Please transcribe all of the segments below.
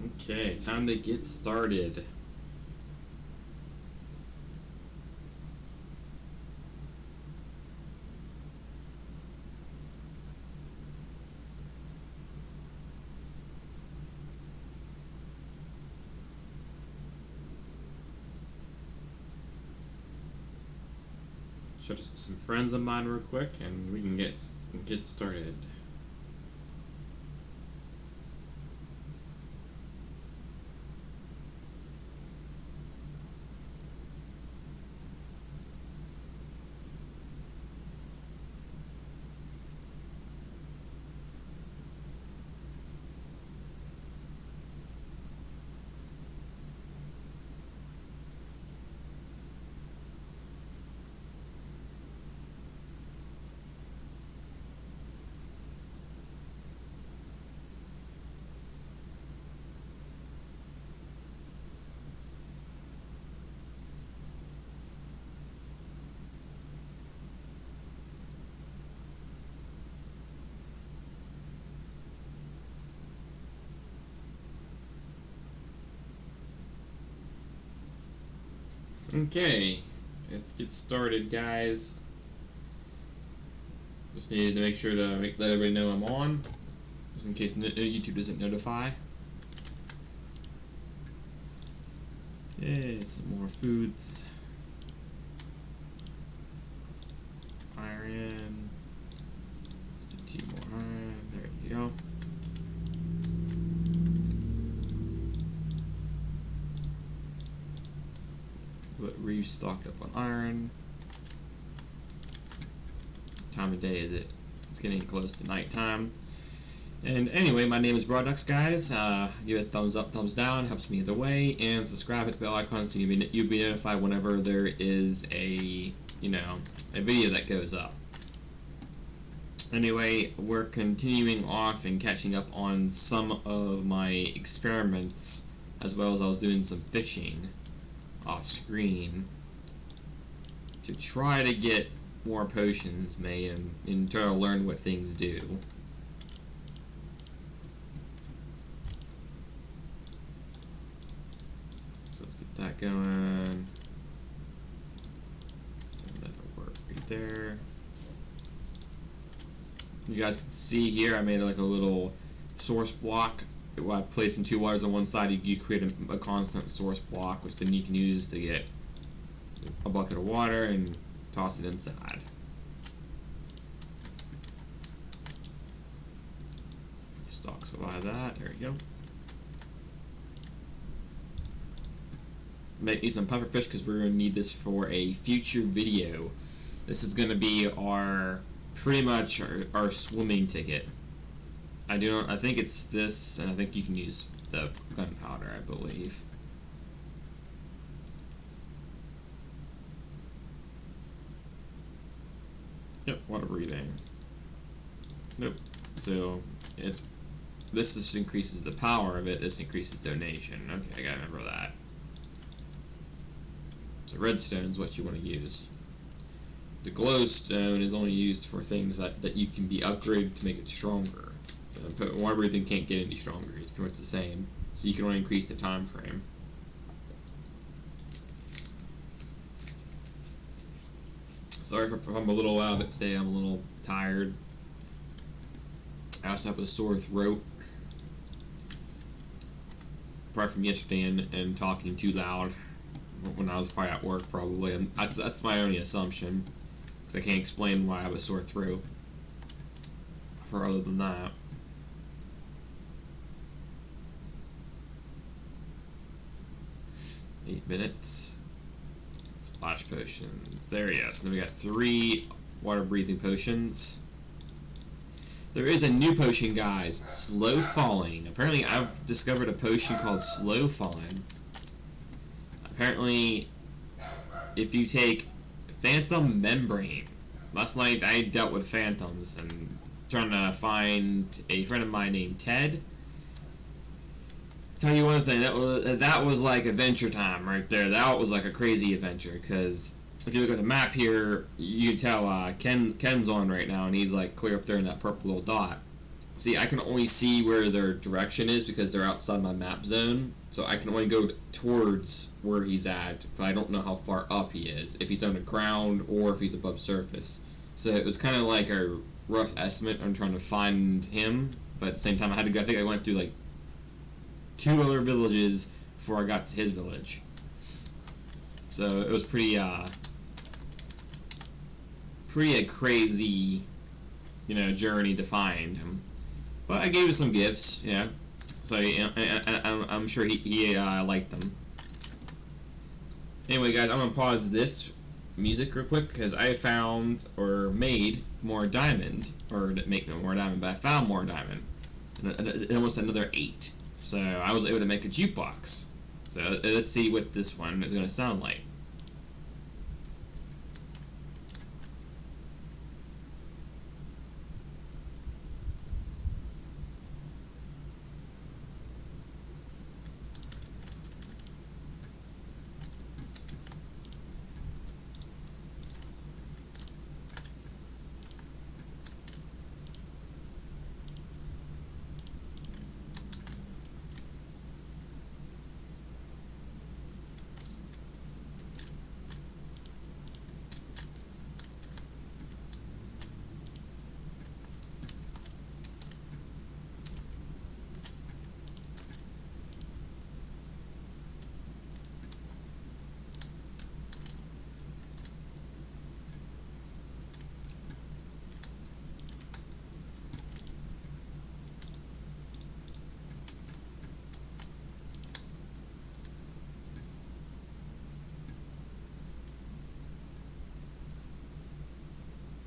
Okay, time to get started. Shut some friends of mine real quick, and we can get started. Okay, let's get started, guys. Just needed to make sure to let everybody know I'm on, just in case YouTube doesn't notify. Okay, some more foods. Iron. Just 2 more iron. There you go. But restocked up on iron. What time of day is it? It's getting close to nighttime. And anyway, my name is Brundonx, guys. Give it a thumbs up, thumbs down, helps me either way, and subscribe, hit the bell icon so you'll be notified whenever there is a video that goes up. Anyway, we're continuing off and catching up on some of my experiments, as well as I was doing some fishing off screen to try to get more potions made and try to learn what things do. So let's get that going. So that'll work right there. You guys can see here I made like a little source block. I placing 2 waters on one side, you create a constant source block, which then you can use to get a bucket of water and toss it inside. Stock survive that. There you go. Make me some pufferfish because we're going to need this for a future video. This is going to be pretty much our swimming ticket. I think it's this, and I think you can use the gunpowder, I believe. Yep, water breathing. Nope. So this just increases the power of it. This increases donation. Okay, I gotta remember that. So redstone is what you want to use. The glowstone is only used for things that you can be upgraded to make it stronger. Water breathing can't get any stronger. It's pretty much the same. So you can only increase the time frame. Sorry if I'm a little out of it today. I'm a little tired. I also have a sore throat. Apart from yesterday and talking too loud when I was probably at work, probably. That's my only assumption, because I can't explain why I have a sore throat. For other than that. 8 minutes. Splash potions. There, yes. Now we got 3 water breathing potions. There is a new potion, guys. Slow falling. Apparently, I've discovered a potion called slow falling. Apparently, if you take phantom membrane. Last night I dealt with phantoms and trying to find a friend of mine named Ted. Tell you one thing, that was like adventure time right there. That was like a crazy adventure, because if you look at the map here, you can tell Ken's on right now, and he's like clear up there in that purple little dot. See, I can only see where their direction is because they're outside my map zone. So I can only go towards where he's at, but I don't know how far up he is. If he's on the ground or if he's above surface. So it was kind of like a rough estimate on trying to find him. But at the same time, I had to go. I think I went through like 2 other villages before I got to his village. So it was pretty a crazy, journey to find him. But I gave him some gifts, so I'm sure he liked them. Anyway, guys, I'm going to pause this music real quick because I found or made more diamond. Or didn't make no more diamond, but I found more diamond. And almost another 8. So I was able to make a jukebox. So let's see what this one is going to sound like.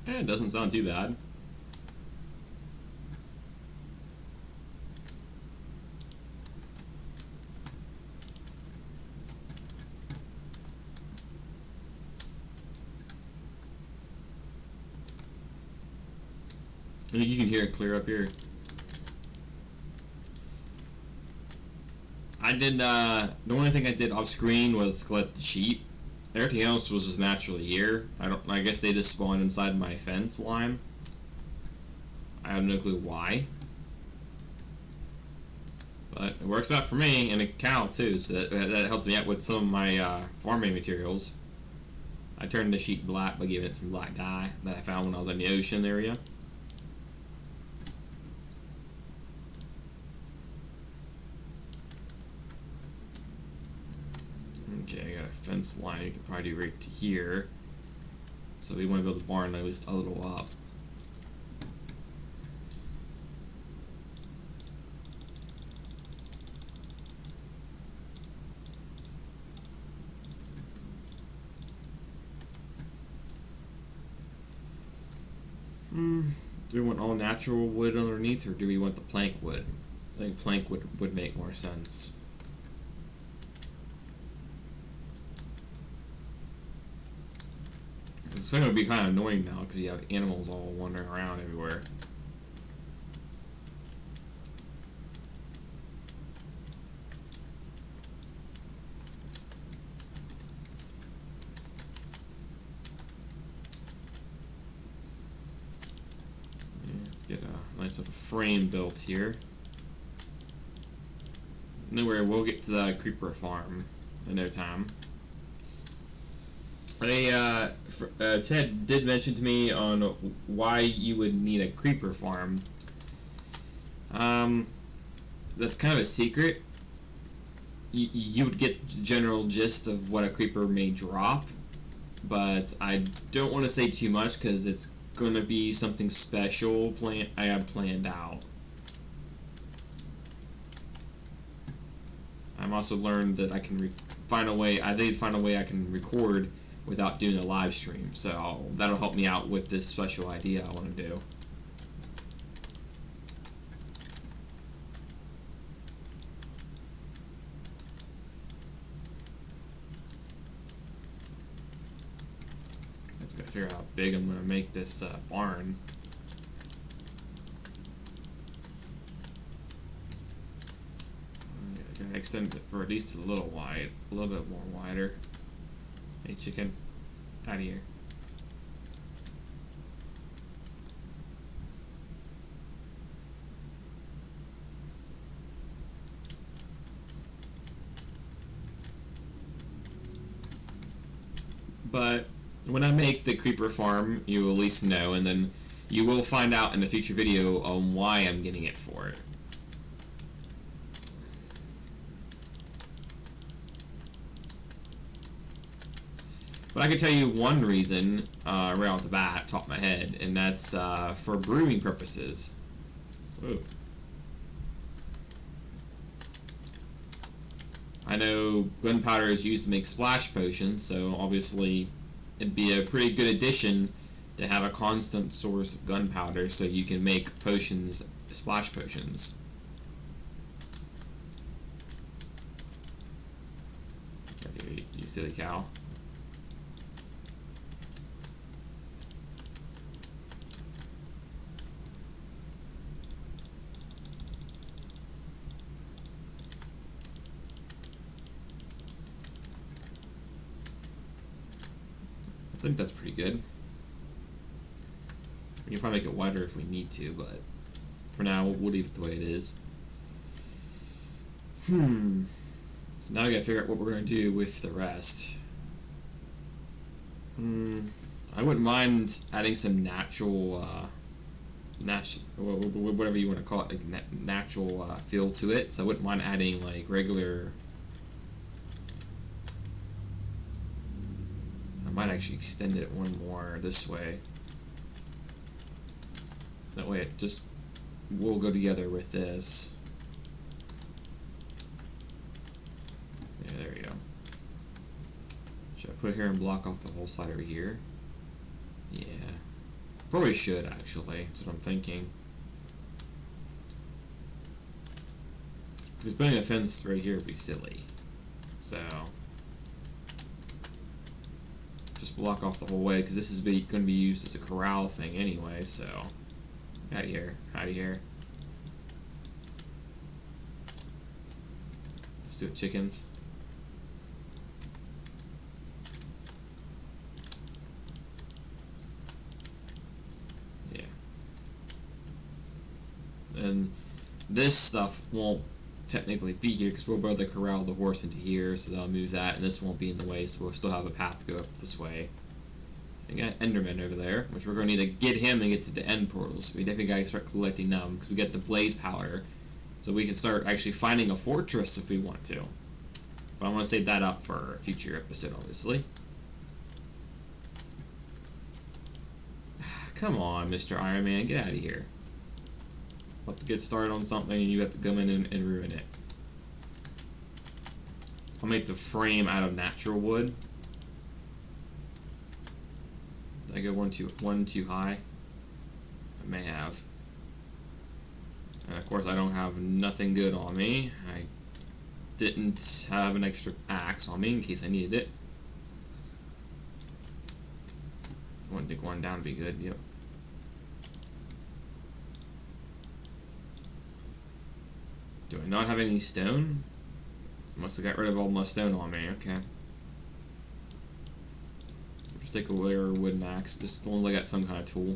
It doesn't sound too bad. I think you can hear it clear up here. The only thing I did off screen was collect the sheep. Everything else was just naturally here. I guess they just spawned inside my fence line. I have no clue why. But it works out for me, and a cow too, so that helped me out with some of my farming materials. I turned the sheep black by giving it some black dye that I found when I was in the ocean area. Okay, I got a fence line you can probably do right to here. So we want to build the barn at least a little up. Do we want all natural wood underneath, or do we want the plank wood? I think plank would make more sense. It's going to be kind of annoying now because you have animals all wandering around everywhere. Let's get a nice little frame built here. Anyway, we'll get to the creeper farm in no time. Ted did mention to me on why you would need a creeper farm. That's kind of a secret. You would get the general gist of what a creeper may drop, but I don't want to say too much because it's going to be something special I have planned out. I've also learned that I can find a way I can record without doing a live stream, so that'll help me out with this special idea I want to do. Let's go figure out how big I'm going to make this barn. I'm going to extend it for at least a little bit more wider. Hey chicken, out of here. but when I make the creeper farm, you will at least know, and then you will find out in a future video on why I'm getting it for it. But I can tell you one reason right off the bat, top of my head, and that's for brewing purposes. Whoa. I know gunpowder is used to make splash potions, so obviously it'd be a pretty good addition to have a constant source of gunpowder so you can make potions, splash potions. You silly cow. I think that's pretty good. We can probably make it wider if we need to, but for now we'll leave it the way it is. So now we gotta figure out what we're gonna do with the rest. I wouldn't mind adding some natural, whatever you want to call it, like natural feel to it. So I wouldn't mind adding like regular. I might actually extend it one more this way. That way it just will go together with this. Yeah, there we go. Should I put it here and block off the whole side over here? Yeah. Probably should, actually. That's what I'm thinking. Because putting a fence right here would be silly. So just block off the whole way, because this is going to be used as a corral thing anyway, so out of here, out of here. Let's do it, chickens. Yeah. And this stuff won't technically be here because we'll be able to corral the horse into here, so I'll move that, and this won't be in the way, so we'll still have a path to go up this way. We got Enderman over there, which we're going to need to get him and get to the end portals. So we definitely got to start collecting them because we get the blaze powder, so we can start actually finding a fortress if we want to. But I want to save that up for a future episode, obviously. Come on, Mr. Iron Man, get out of here. About to get started on something and you have to come in and ruin it. I'll make the frame out of natural wood. Did I go one too high? I may have. And of course I don't have nothing good on me. I didn't have an extra axe on me in case I needed it. One dig one down would be good, yep. Do I not have any stone? Must have got rid of all my stone on me, okay. Just take a rare wooden axe, just as long as I got some kind of tool.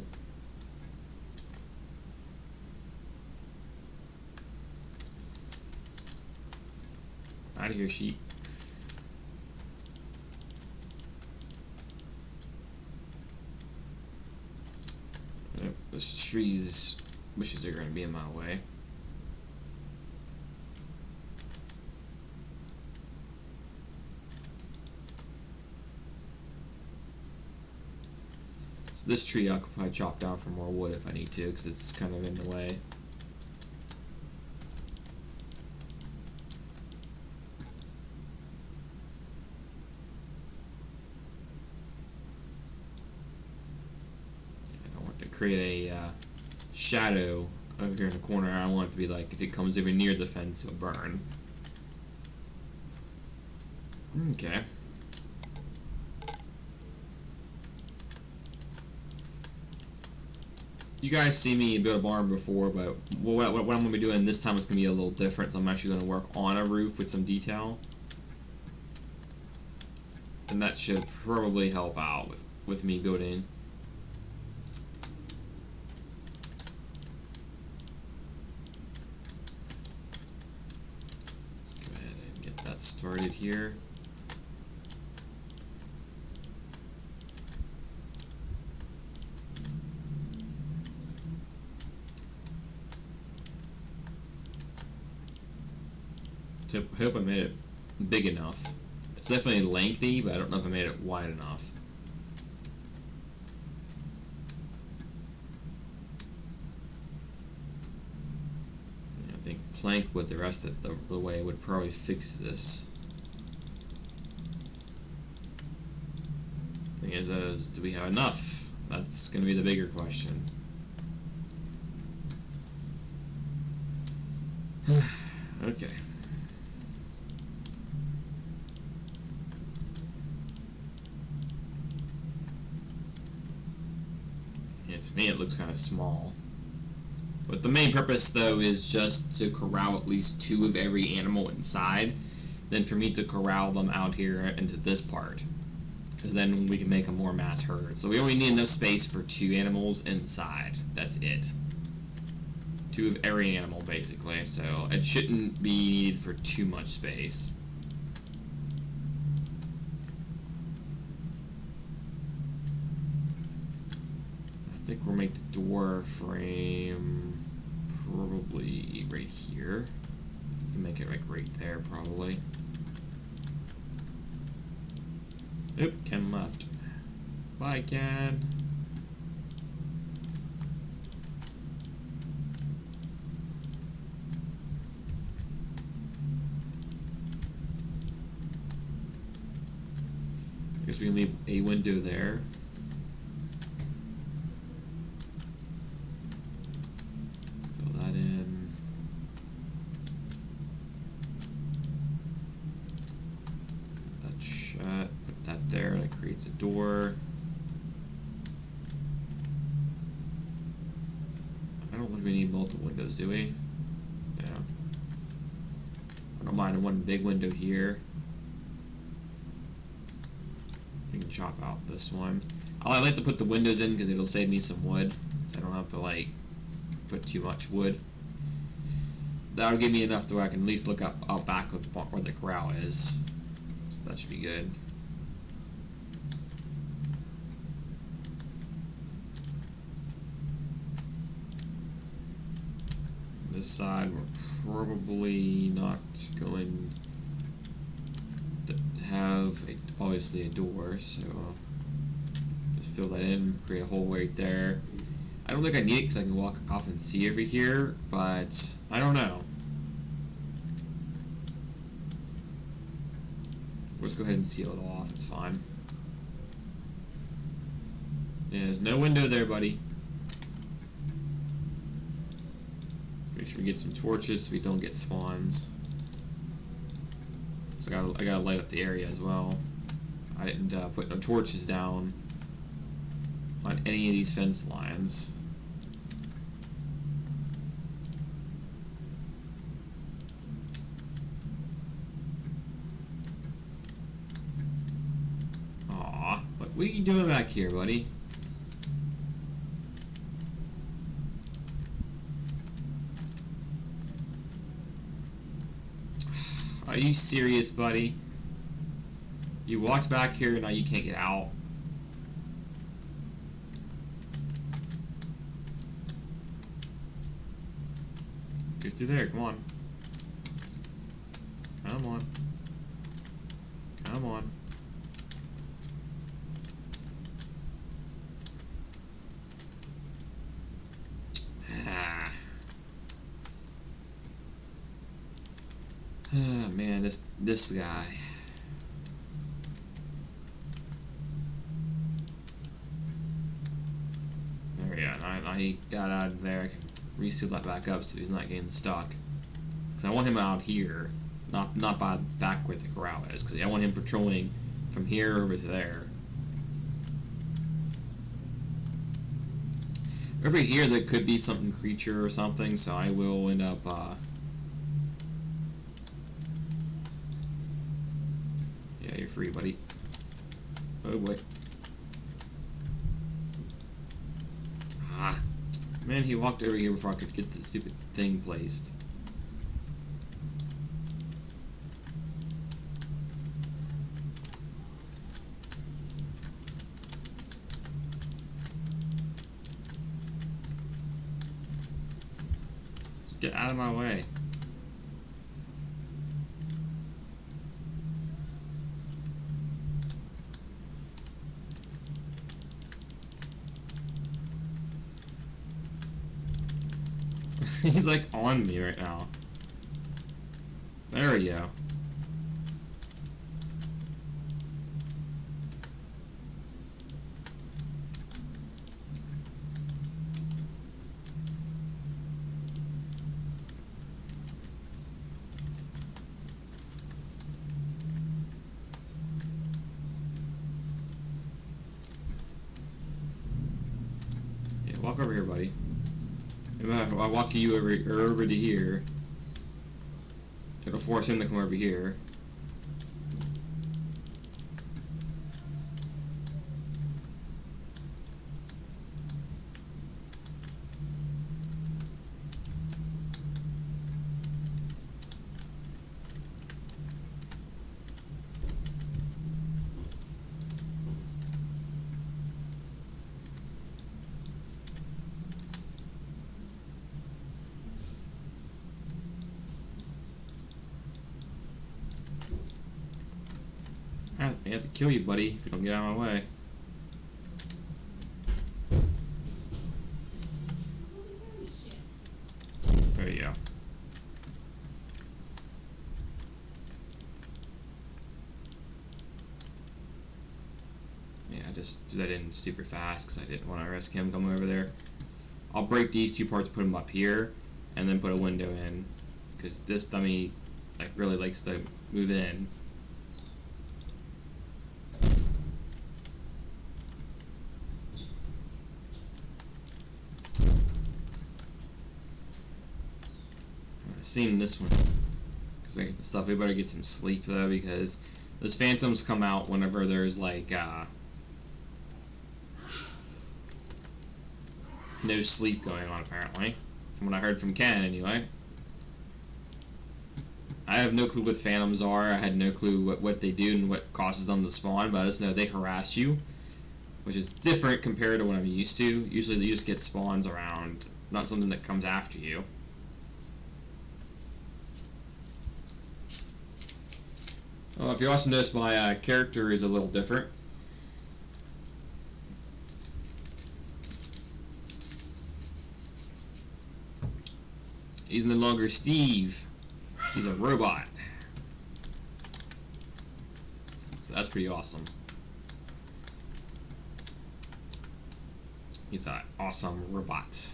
Out of here, sheep. Yep, those trees, bushes are going to be in my way. This tree I could probably chop down for more wood if I need to, because it's kind of in the way. I don't want to create a shadow over here in the corner. I want it to be like, if it comes over near the fence, it'll burn. Okay. You guys see me build a barn before, but what I'm going to be doing this time is going to be a little different. So I'm actually going to work on a roof with some detail. And that should probably help out with me building. Let's go ahead and get that started here. I hope I made it big enough. It's definitely lengthy, but I don't know if I made it wide enough. I think plank with the rest of the way would probably fix this. Thing is, do we have enough? That's going to be the bigger question. Okay. Yeah, to me it looks kind of small. But the main purpose, though, is just to corral at least 2 of every animal inside. Then for me to corral them out here into this part. Because then we can make a more mass herd. So we only need enough space for 2 animals inside. That's it. 2 of every animal, basically. So it shouldn't be needed for too much space. I think we'll make the door frame probably right here. We can make it like right there, probably. Oop, Ken left. Bye, Ken. I guess we can leave a window there. Fill that in. That shut. Put that there. That creates a door. I don't think we need multiple windows, do we? Yeah. I don't mind one big window here. We can chop out this one. I like to put the windows in because it'll save me some wood, so I don't have to like put too much wood. That'll give me enough to where I can at least look out back of where the corral is. So that should be good. This side we're probably not going to have obviously a door, so just fill that in, create a hole right there. I don't think I need it because I can walk off and see over here, but I don't know. We'll just go ahead and seal it off, it's fine. Yeah, there's no window there, buddy. Let's make sure we get some torches so we don't get spawns. So I gotta light up the area as well. I didn't put no torches down on any of these fence lines. Aw, what are you doing back here, buddy? Are you serious, buddy? You walked back here and now you can't get out. Get through there, come on. Come on. Come on. Ah, man, this guy. There we go. I got out of there. I can reseal that back up so he's not getting stuck. Because I want him out here, not by back where the corral is. Because I want him patrolling from here over to there. Over here there could be something creature or something, so I will end up yeah, you're free, buddy. Oh boy. Ah. Man, he walked over here before I could get the stupid thing placed. Just get out of my way. He's like on me right now. There we go. Yeah, walk over here, buddy. I'll walk you over to here. It'll force him to come over here. I have to kill you, buddy, if you don't get out of my way. There you go. Yeah, I just threw that in super fast because I didn't want to risk him coming over there. I'll break these two parts, put them up here, and then put a window in, because this dummy like really likes to move in. Seen this one because I get the stuff. We better get some sleep though, because those phantoms come out whenever there's like no sleep going on, apparently, from what I heard from Ken anyway. I have no clue what phantoms are. I had no clue what they do and what causes them to spawn, but I just know they harass you, which is different compared to what I'm used to. Usually you just get spawns around, not something that comes after you. Well, if you also notice, my character is a little different. He's no longer Steve. He's a robot. So that's pretty awesome. He's an awesome robot.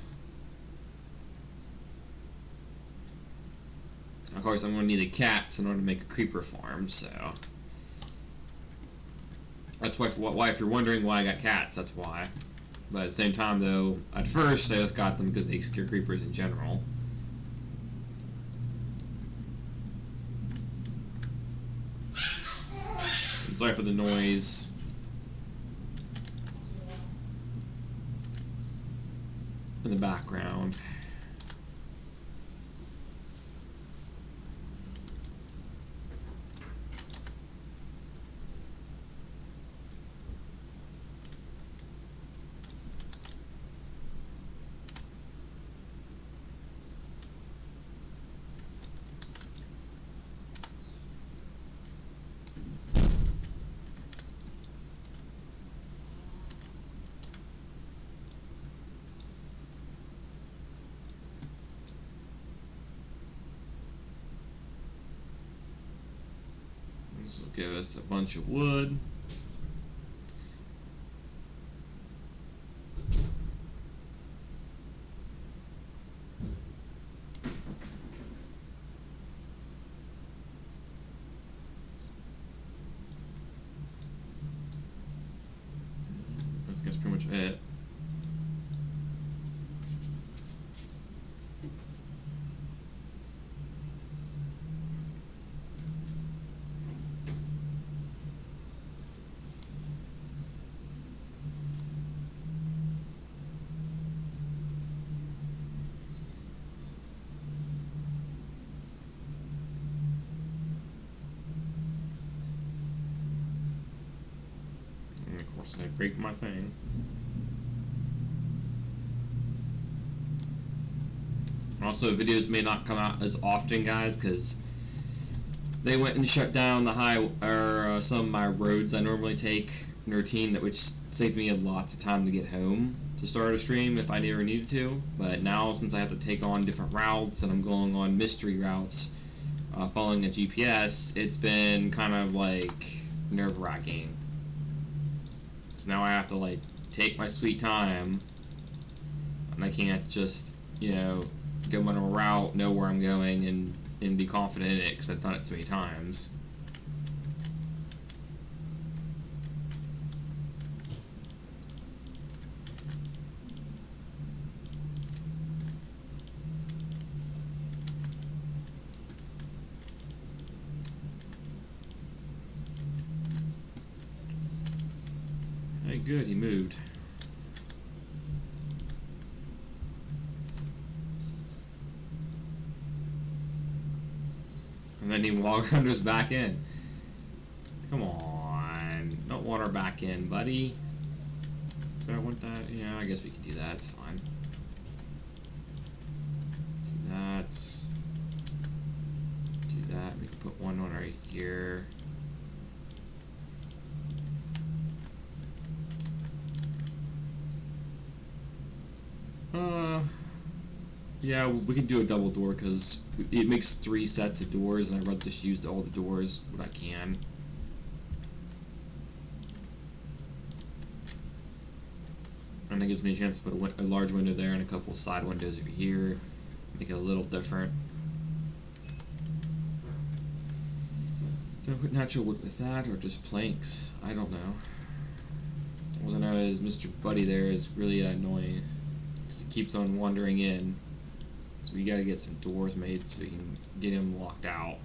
Of course, I'm going to need the cats in order to make a creeper farm, so... That's why if you're wondering why I got cats, that's why. But at the same time, though, at first I just got them because they scare creepers in general. And sorry for the noise. In the background. This will give us a bunch of wood. That's pretty much it. I break my thing. Also, videos may not come out as often, guys, because they went and shut down the some of my roads I normally take in routine, which saved me a lot of time to get home. to start a stream if I ever needed to, but now since I have to take on different routes and I'm going on mystery routes, following a GPS, it's been kind of like nerve-wracking. So now I have to like take my sweet time, and I can't just, you know, go on a route, know where I'm going, and be confident in it because I've done it so many times. Hey, good, he moved. And then he wanders back in. Come on. Don't wander back in, buddy. Do I want that? Yeah, I guess we can do that. It's fine. Do that. Do that. We can put one on right here. Yeah, we can do a double door because it makes 3 sets of doors, and I'd rather just use all the doors when I can. And that gives me a chance to put a large window there and a couple side windows over here, make it a little different. Gonna put natural wood with that, or just planks? I don't know. All I know is Mr. Buddy there is really annoying because he keeps on wandering in. So we gotta get some doors made so we can get him locked out.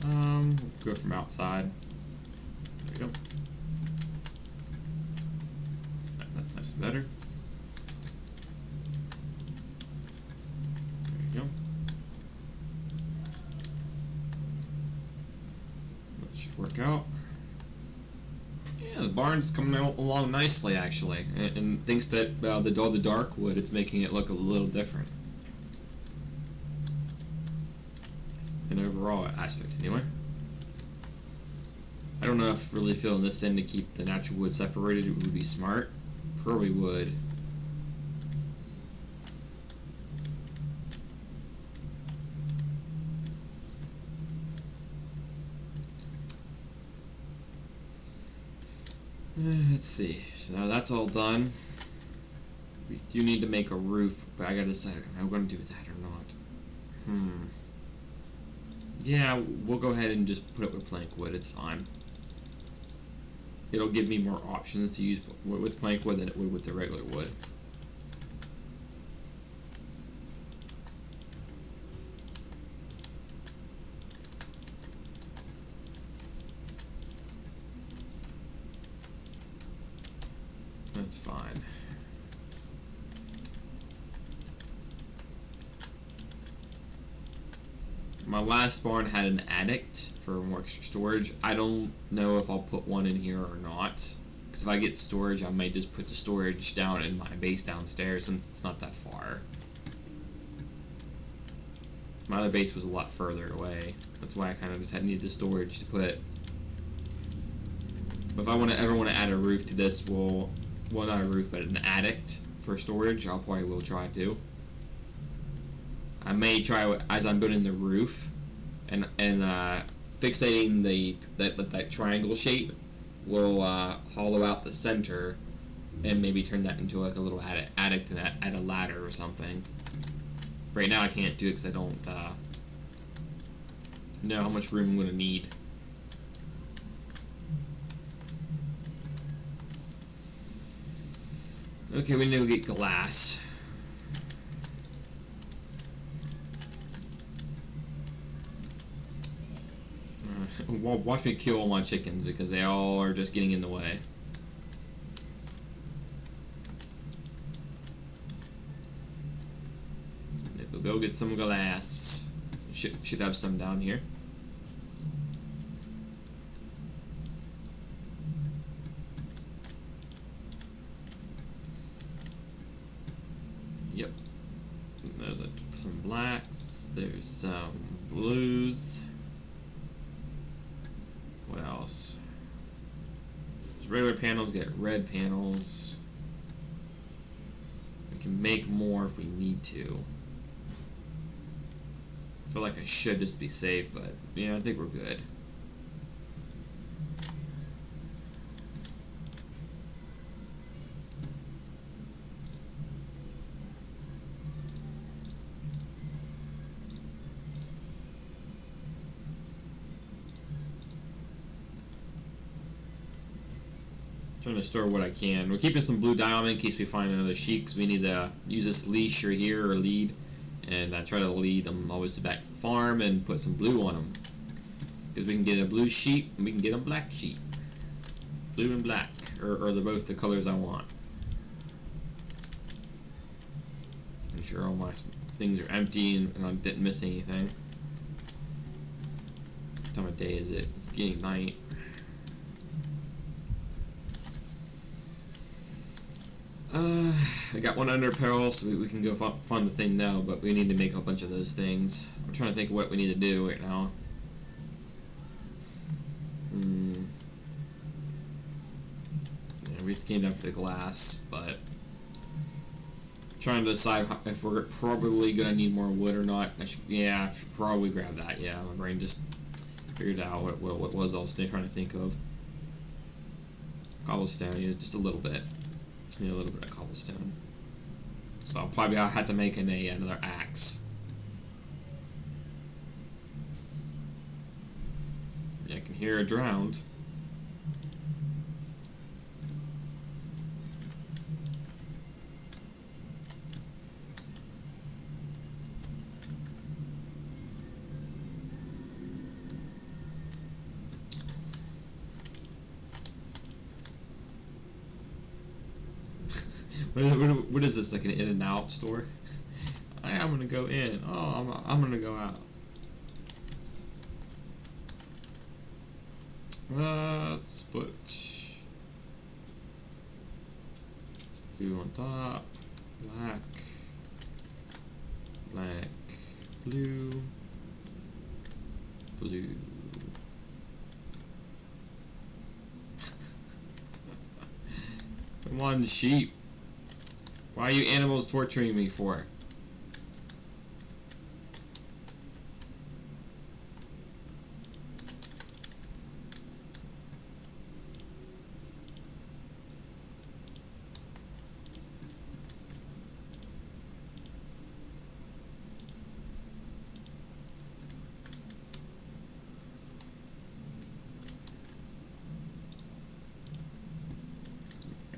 We'll go from outside. There you go. That's nice and better. There you go. That should work out. Yeah, the barn's coming along nicely, actually. And thanks to all the dark wood, it's making it look a little different. An overall aspect, anyway. I don't know if really filling this in to keep the natural wood separated would be smart. Probably would. Let's see. So now that's all done. We do need to make a roof, but I gotta decide if I'm going to do that or not. Yeah, we'll go ahead and just put it with plank wood. It's fine. It'll give me more options to use with plank wood than it would with the regular wood. That's fine. My last barn had an attic for more extra storage. I don't know if I'll put one in here or not. Because if I get storage, I might just put the storage down in my base downstairs since it's not that far. My other base was a lot further away. That's why I kind of just needed the storage to put. But if I ever want to add a roof to this, well, not a roof, but an attic for storage, I'll probably will try to. I may try as I'm building the roof and fixating that triangle shape. We'll hollow out the center and maybe turn that into like a little attic to add a ladder or something. Right now I can't do it because I don't know how much room I'm going to need. Okay, we need to get glass. Watch me kill all my chickens because they all are just getting in the way. We'll go get some glass. Should have some down here. Yep. There's some blacks. There's some blues. What else? There's regular panels, get red panels. We can make more if we need to. I feel like I should just be safe, but yeah, I think we're good. Trying to store what I can. We're keeping some blue diamond in case we find another sheep, because we need to use this leash or here or lead, and I try to lead them always back to the farm and put some blue on them, because we can get a blue sheep and we can get a black sheep, blue and black, or they're both the colors I want. Make sure all my things are empty and I didn't miss anything. What time of day is it? It's getting night. I got one under peril, so we can go fund the thing now, but we need to make a bunch of those things. I'm trying to think of what we need to do right now. Yeah, we just came down for the glass, but trying to decide if we're probably going to need more wood or not. I should probably grab that. Yeah, my brain just figured out what it was I was trying to think of. Cobblestone, yeah, just a little bit. Just need a little bit of cobblestone. So I'll probably have to make another axe. Yeah, I can hear a drowned. What is this, like an In-N-Out store? I'm gonna go in. Oh, I'm gonna go out. Let's put blue on top, black, black, blue, blue. Come on, sheep. Why are you animals torturing me for?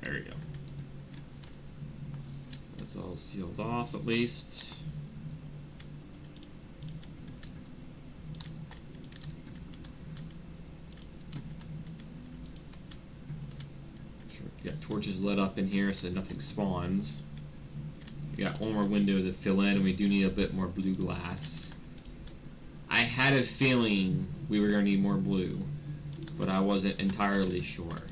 There we go. That's all sealed off at least. Sure, we got torches lit up in here so nothing spawns. We got one more window to fill in, and we do need a bit more blue glass. I had a feeling we were going to need more blue, but I wasn't entirely sure.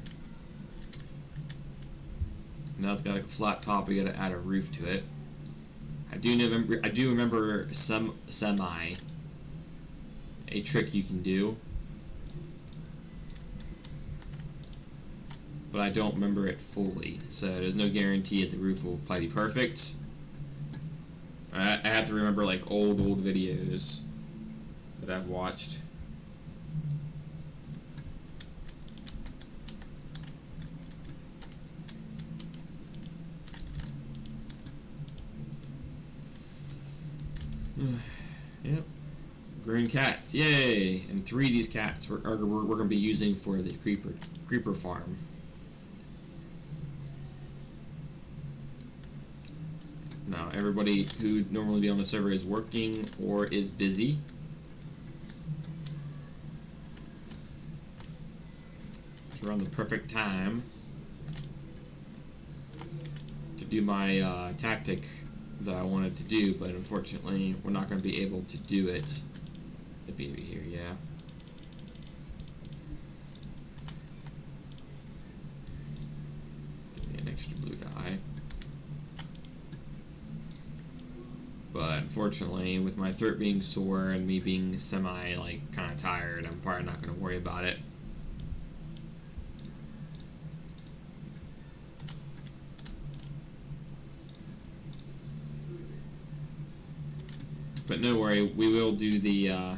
Now it's got like a flat top. We got to add a roof to it. I do remember a trick you can do, but I don't remember it fully. So there's no guarantee that the roof will probably be perfect. I have to remember like old videos that I've watched. Yep. Green cats, yay! And 3 of these cats we're going to be using for the creeper farm. Now, everybody who normally be on the server is working or is busy. It's around the perfect time to do my tactic that I wanted to do, but unfortunately we're not going to be able to do it. The baby here, yeah. Give me an extra blue dye. But Unfortunately, with my throat being sore and me being semi, like, kind of tired, I'm probably not going to worry about it. But no worry, we will do the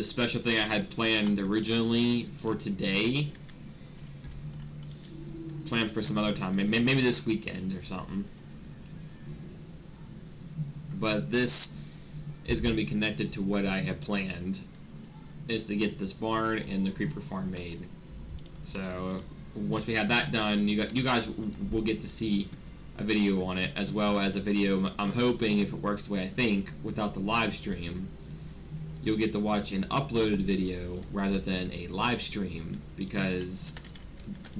special thing I had planned originally for today. Planned for some other time, maybe this weekend or something. But this is going to be connected to what I have planned, is to get this barn and the creeper farm made. So once we have that done, you guys will get to see a video on it, as well as a video, I'm hoping, if it works the way I think, without the live stream, you'll get to watch an uploaded video rather than a live stream, because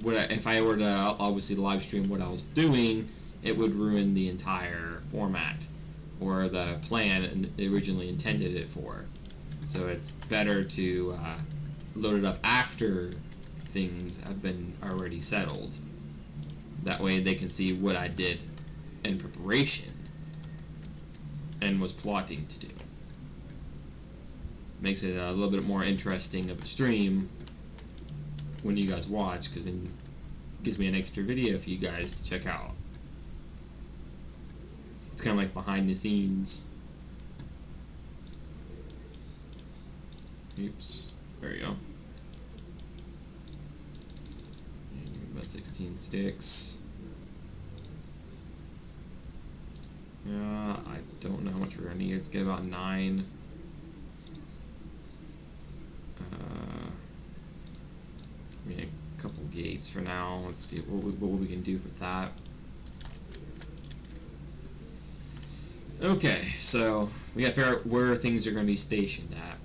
if I were to obviously live stream what I was doing, it would ruin the entire format or the plan originally intended it for. So it's better to load it up after things have been already settled. That way they can see what I did in preparation and was plotting to do. Makes it a little bit more interesting of a stream when you guys watch, because then it gives me an extra video for you guys to check out. It's kind of like behind the scenes. Oops, there we go. About 16 sticks. Yeah, I don't know how much we're gonna need. Let's get about 9. I mean, a couple gates for now. Let's see what we can do for that. Okay, so we gotta figure out where things are gonna be stationed at.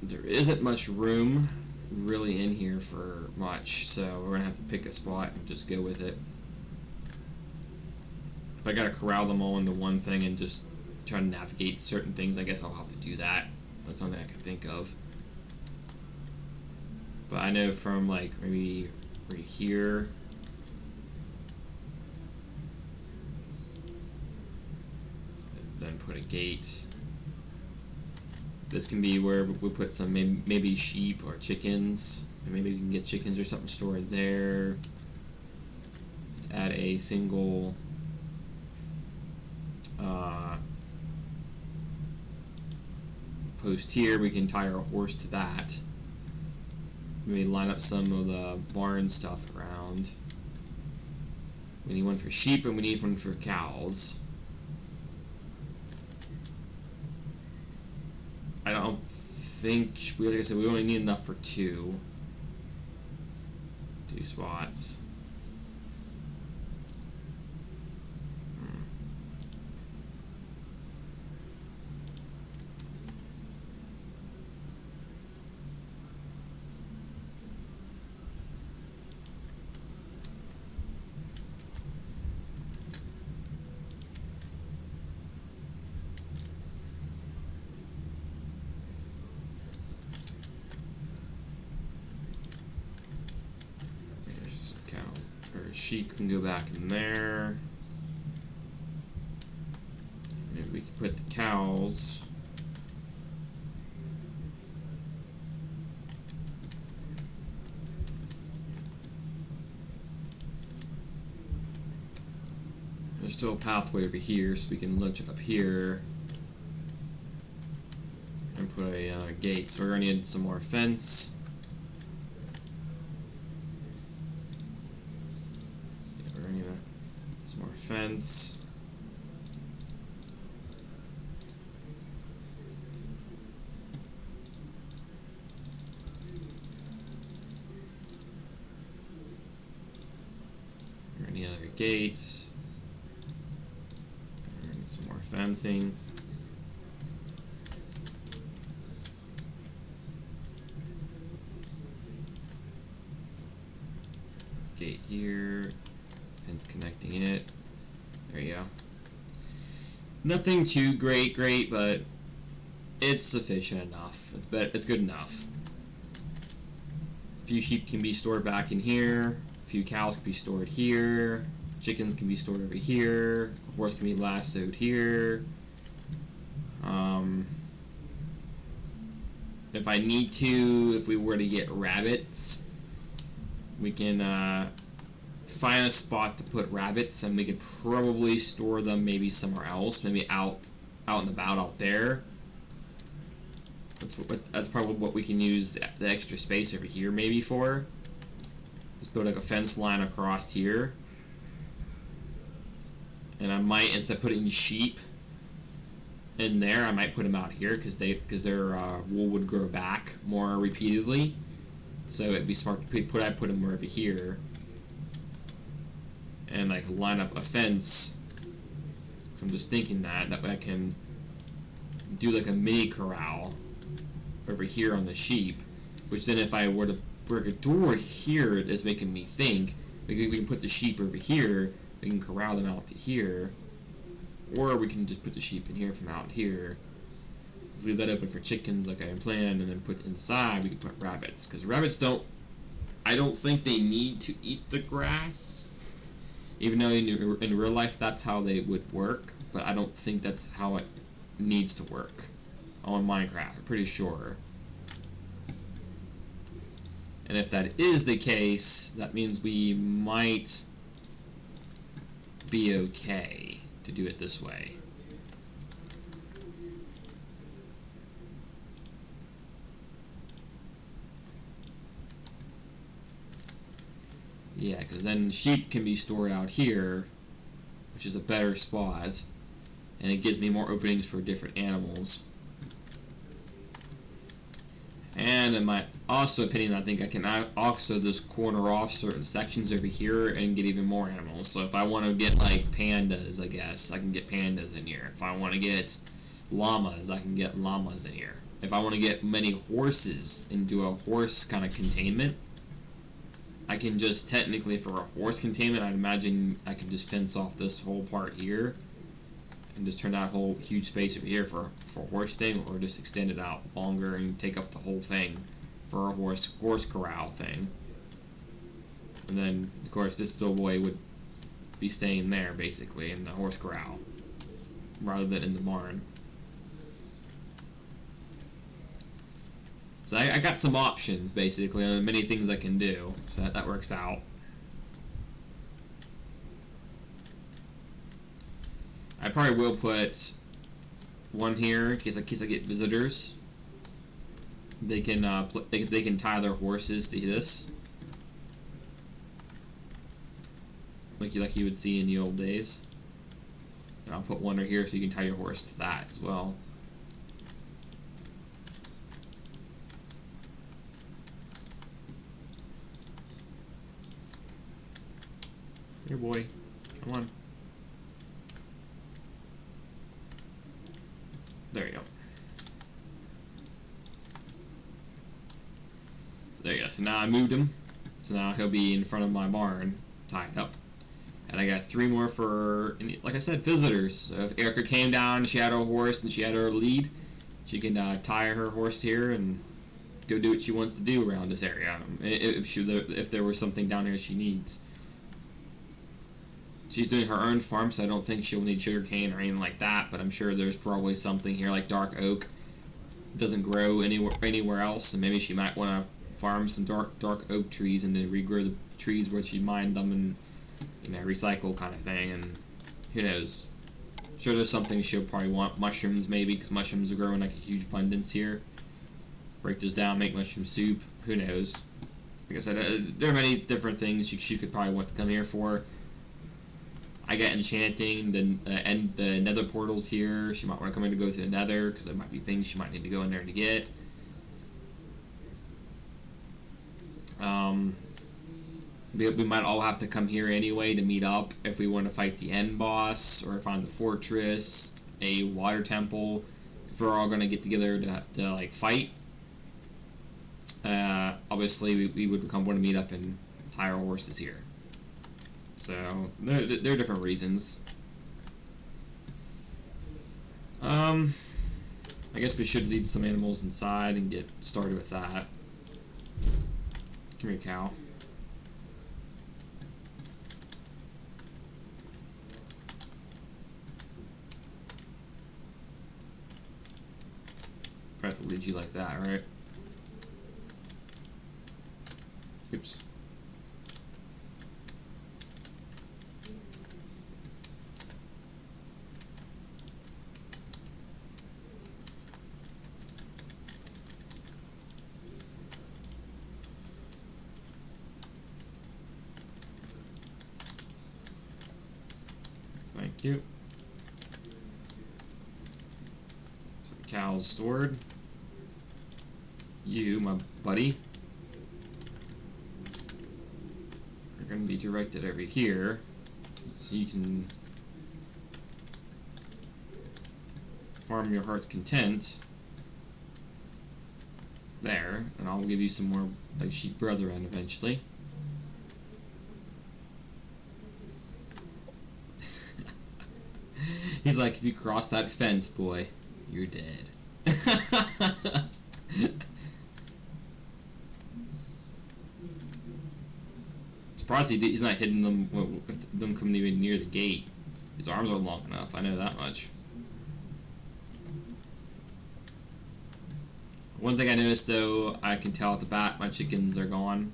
There isn't much room really in here for much, so we're gonna have to pick a spot and just go with it. If I gotta corral them all into one thing and just try to navigate certain things, I guess I'll have to do that. That's something I can think of. But I know from, like, maybe right here, then put a gate. This can be where we put some maybe sheep or chickens, and maybe we can get chickens or something stored there. Let's add a single post here. We can tie our horse to that. Maybe line up some of the barn stuff around. We need one for sheep and we need one for cows. I don't think, like I said, we only need enough for 2 spots. Sheep can go back in there. Maybe we can put the cows. There's still a pathway over here, so we can lunge up here and put a gate. So we're going to need some more fence. Fence. We're gonna need another gate. We're gonna need some more fencing. Gate here. Fence connecting it. There you go. Nothing too great, but it's sufficient enough. It's good enough. A few sheep can be stored back in here. A few cows can be stored here. Chickens can be stored over here. A horse can be lassoed here. If I need to, if we were to get rabbits, we can find a spot to put rabbits, and we could probably store them maybe somewhere else, maybe out and about out there. That's probably what we can use the extra space over here maybe for. Just build like a fence line across here. And I might, instead of putting sheep in there, I might put them out here because their wool would grow back more repeatedly. So it'd be smart to put them over here and like line up a fence. So I'm just thinking that way I can do like a mini corral over here on the sheep, which then if I were to break a door here, it's making me think we can put the sheep over here, we can corral them out to here, or we can just put the sheep in here from out here, leave that open for chickens like I planned, and then put inside we can put rabbits, because rabbits I don't think they need to eat the grass, even though in real life that's how they would work, but I don't think that's how it needs to work on Minecraft, I'm pretty sure. And if that is the case, that means we might be okay to do it this way. Yeah, because then sheep can be stored out here, which is a better spot, and it gives me more openings for different animals. And in my opinion, I think I can also just corner off certain sections over here and get even more animals. So if I want to get like pandas, I guess I can get pandas in here. If I want to get llamas, I can get llamas in here. If I want to get many horses and do a horse kind of containment, I can just technically, for a horse containment, I'd imagine I could just fence off this whole part here and just turn that whole huge space over here for a horse thing, or just extend it out longer and take up the whole thing for a horse corral thing. And then, of course, this little boy would be staying there, basically, in the horse corral, rather than in the barn. So I got some options, basically, on many things I can do, so that works out. I probably will put one here in case I get visitors. They can they can tie their horses to this, like you would see in the old days. And I'll put one right here so you can tie your horse to that as well. Here, boy, come on. There you go. So there you go. So now I moved him. So now he'll be in front of my barn, tied up. And I got 3 more for, like I said, visitors. So if Erica came down and she had her horse and she had her lead, she can tie her horse here and go do what she wants to do around this area. If there was something down here she needs. She's doing her own farm, so I don't think she'll need sugar cane or anything like that, but I'm sure there's probably something here like dark oak. It doesn't grow anywhere else, and maybe she might want to farm some dark oak trees and then regrow the trees where she mined them and, you know, recycle kind of thing, and who knows. I'm sure there's something she'll probably want. Mushrooms maybe, because mushrooms are growing like a huge abundance here. Break those down, make mushroom soup, who knows. Like I said, there are many different things she could probably want to come here for. I got enchanting, and the nether portals here. She might want to come in to go to the nether, because there might be things she might need to go in there to get. We might all have to come here anyway to meet up if we want to fight the end boss, or find the fortress, a water temple. If we're all going to get together to like fight, obviously we would want to meet up and tie our horses here. So there are different reasons. I guess we should lead some animals inside and get started with that. Come here, cow. I have to lead you like that, right? Oops. Thank you. So the cow's stored. You, my buddy, are going to be directed over here so you can farm your heart's content. There, and I'll give you some more like sheep brethren eventually. He's like, if you cross that fence, boy, you're dead. Surprised he's not hitting them with them coming even near the gate. His arms are long enough, I know that much. One thing I noticed though, I can tell at the bat my chickens are gone.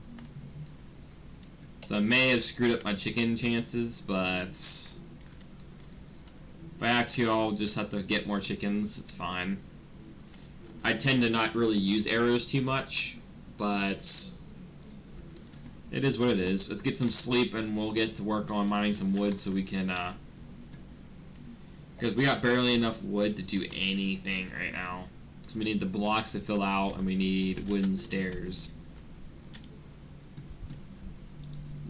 So I may have screwed up my chicken chances, but if I have to, I'll just have to get more chickens. It's fine. I tend to not really use arrows too much, but it is what it is. Let's get some sleep and we'll get to work on mining some wood so we can, because we got barely enough wood to do anything right now. So we need the blocks to fill out and we need wooden stairs.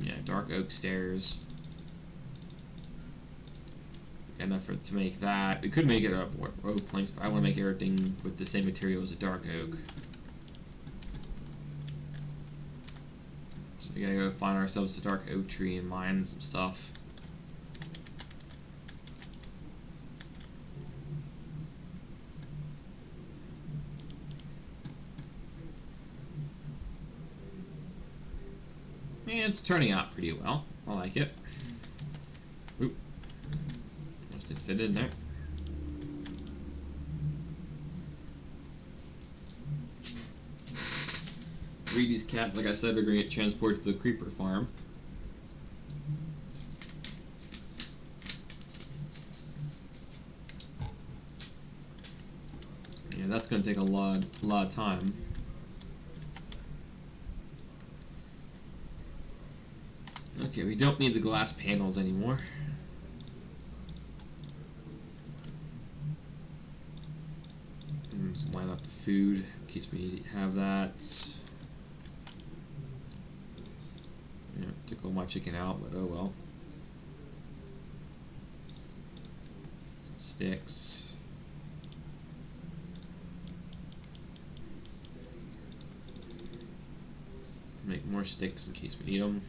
Yeah, dark oak stairs. Enough to make that. We could make it up oak planks, but I want to make everything with the same material as a dark oak. So we gotta go find ourselves a dark oak tree and mine some stuff. And it's turning out pretty well. I like it. Oop. Almost didn't fit in there. These cats, like I said, are going to get transported to the creeper farm. Yeah, that's going to take a lot of time. Okay, we don't need the glass panels anymore. Just line up the food in case we have that. Yeah, took all my chicken out, but oh well. Some sticks. Make more sticks in case we need them.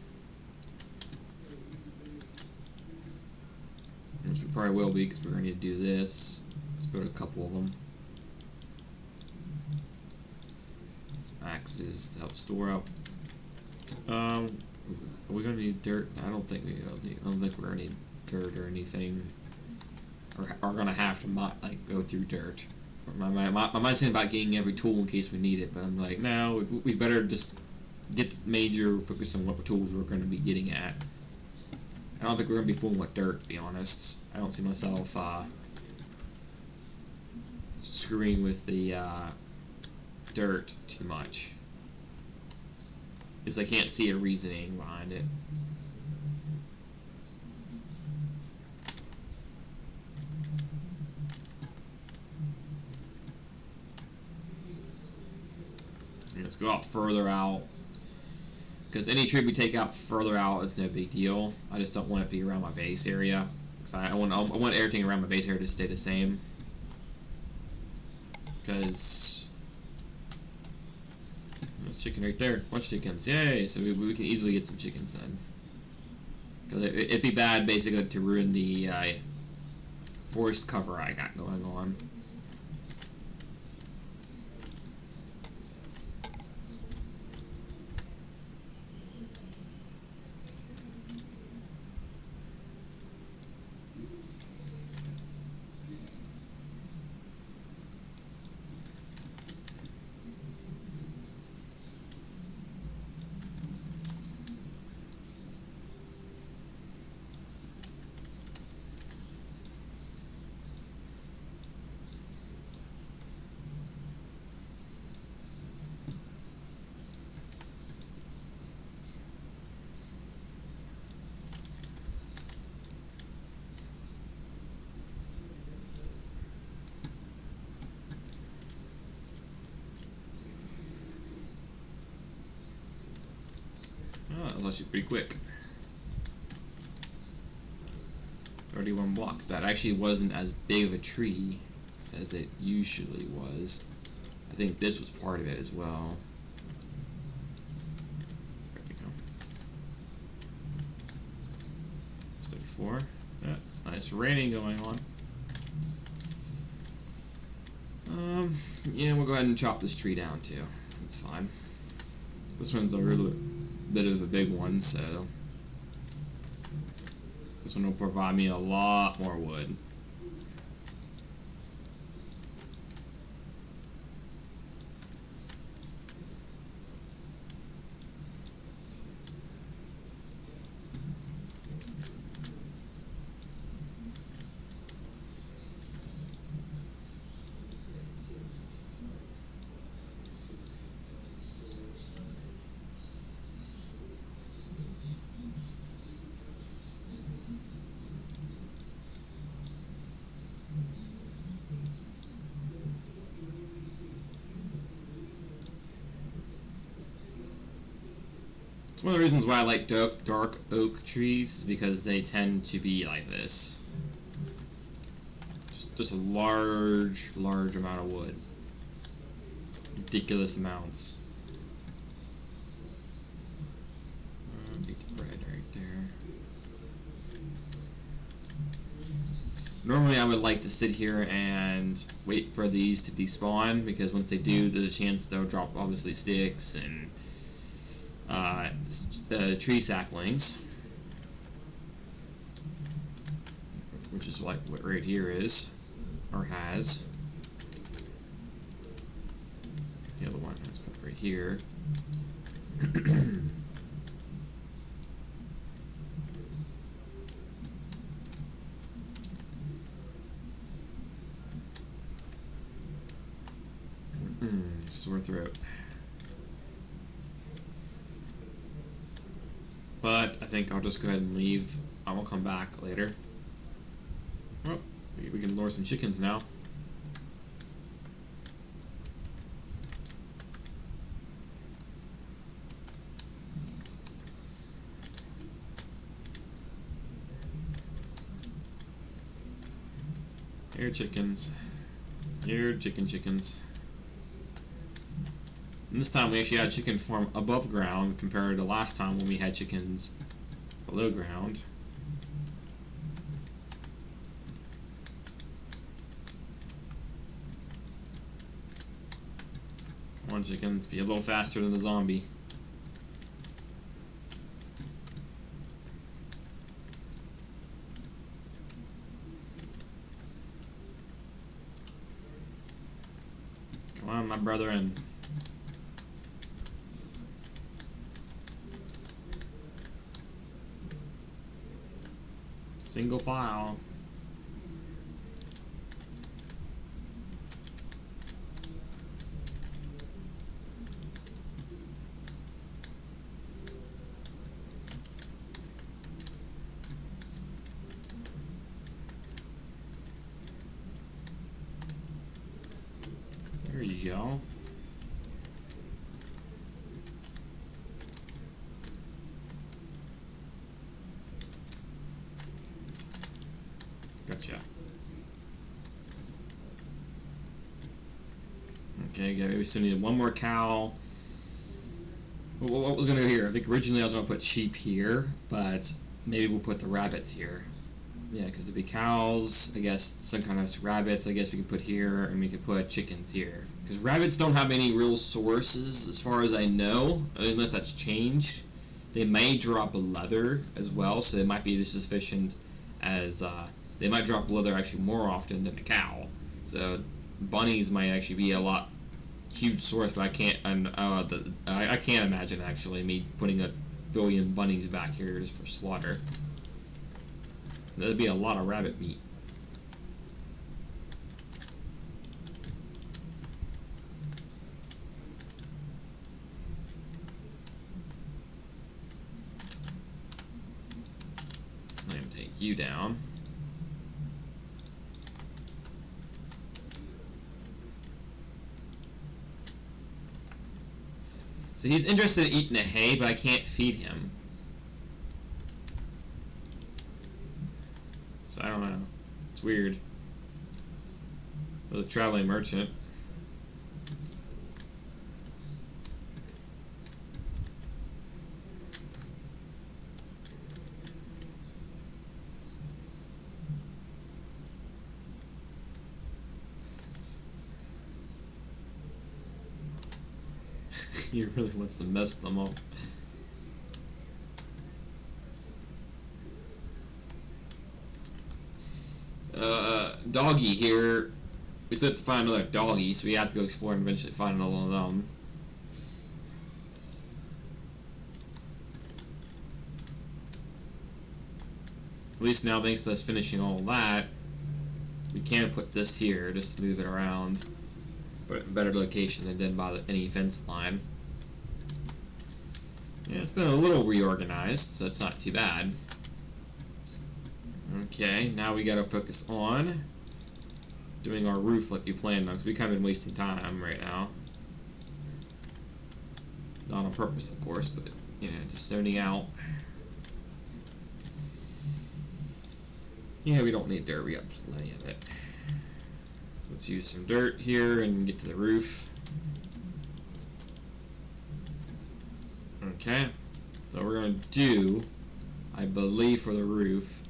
Which we probably will be because we're going to need to do this. Let's build a couple of them. Some axes to help store up. Are we going to need dirt? I don't think we will need. I don't think we're going to need dirt or anything. Or are going to have to like go through dirt. My mind's saying about getting every tool in case we need it, but I'm like, no, we better just get the major focus on what tools we're going to be getting at. I don't think we're going to be fooling with dirt, to be honest. I don't see myself screwing with the dirt too much. Because I can't see a reasoning behind it. Let's go out further out. Because any tree we take out further out is no big deal. I just don't want it to be around my base area. Because I want everything around my base area to stay the same. Because there's chicken right there. Bunch of chickens. Yay! So we can easily get some chickens then. Because it'd be bad basically to ruin the forest cover I got going on. Oh, that was actually pretty quick. 31 blocks. That actually wasn't as big of a tree as it usually was. I think this was part of it as well. There we go. 34. That's nice raining going on. Yeah, we'll go ahead and chop this tree down too. That's fine. This one's a little bit of a big one, so this one will provide me a lot more wood. One of the reasons why I like dark oak trees is because they tend to be like this. Just a large amount of wood. Ridiculous amounts. Take the bread right there. Normally I would like to sit here and wait for these to despawn, because once they do, there's a chance they'll drop obviously sticks and tree saplings, which is like what right here is, or has. The other one is put right here. Sore throat. But I think I'll just go ahead and leave. I will come back later. Oh, we can lure some chickens now. Here, chickens. Here, chickens. And this time we actually had chicken farm above ground compared to last time when we had chickens below ground. Come on, chickens, be a little faster than the zombie. Come on, my brethren. Single file. There you go. Gotcha. Okay, maybe we still need one more cow. What was going to go here? I think originally I was going to put sheep here, but maybe we'll put the rabbits here. Yeah, because it'd be cows, I guess some kind of rabbits, I guess we could put here, and we could put chickens here. Because rabbits don't have any real sources, as far as I know, unless that's changed. They may drop leather as well, so it might be just as efficient as... they might drop leather actually more often than a cow. So bunnies might actually be a huge source, but I can't imagine actually me putting a billion bunnies back here just for slaughter. That'd be a lot of rabbit meat. I'm gonna take you down. So he's interested in eating the hay, but I can't feed him. So I don't know. It's weird. With a traveling merchant. He really wants to mess them up. Doggy here. We still have to find another doggy, so we have to go explore and eventually find another one of them. At least now, thanks to us finishing all that, we can put this here, just move it around. Put it in a better location than did by any fence line. Yeah, it's been a little reorganized, so it's not too bad. Okay, now we gotta focus on doing our roof like we planned on, because we kind of been wasting time right now. Not on purpose, of course, but, you know, just zoning out. Yeah, we don't need dirt, we got plenty of it. Let's use some dirt here and get to the roof. Okay, so what we're going to do, I believe, for the roof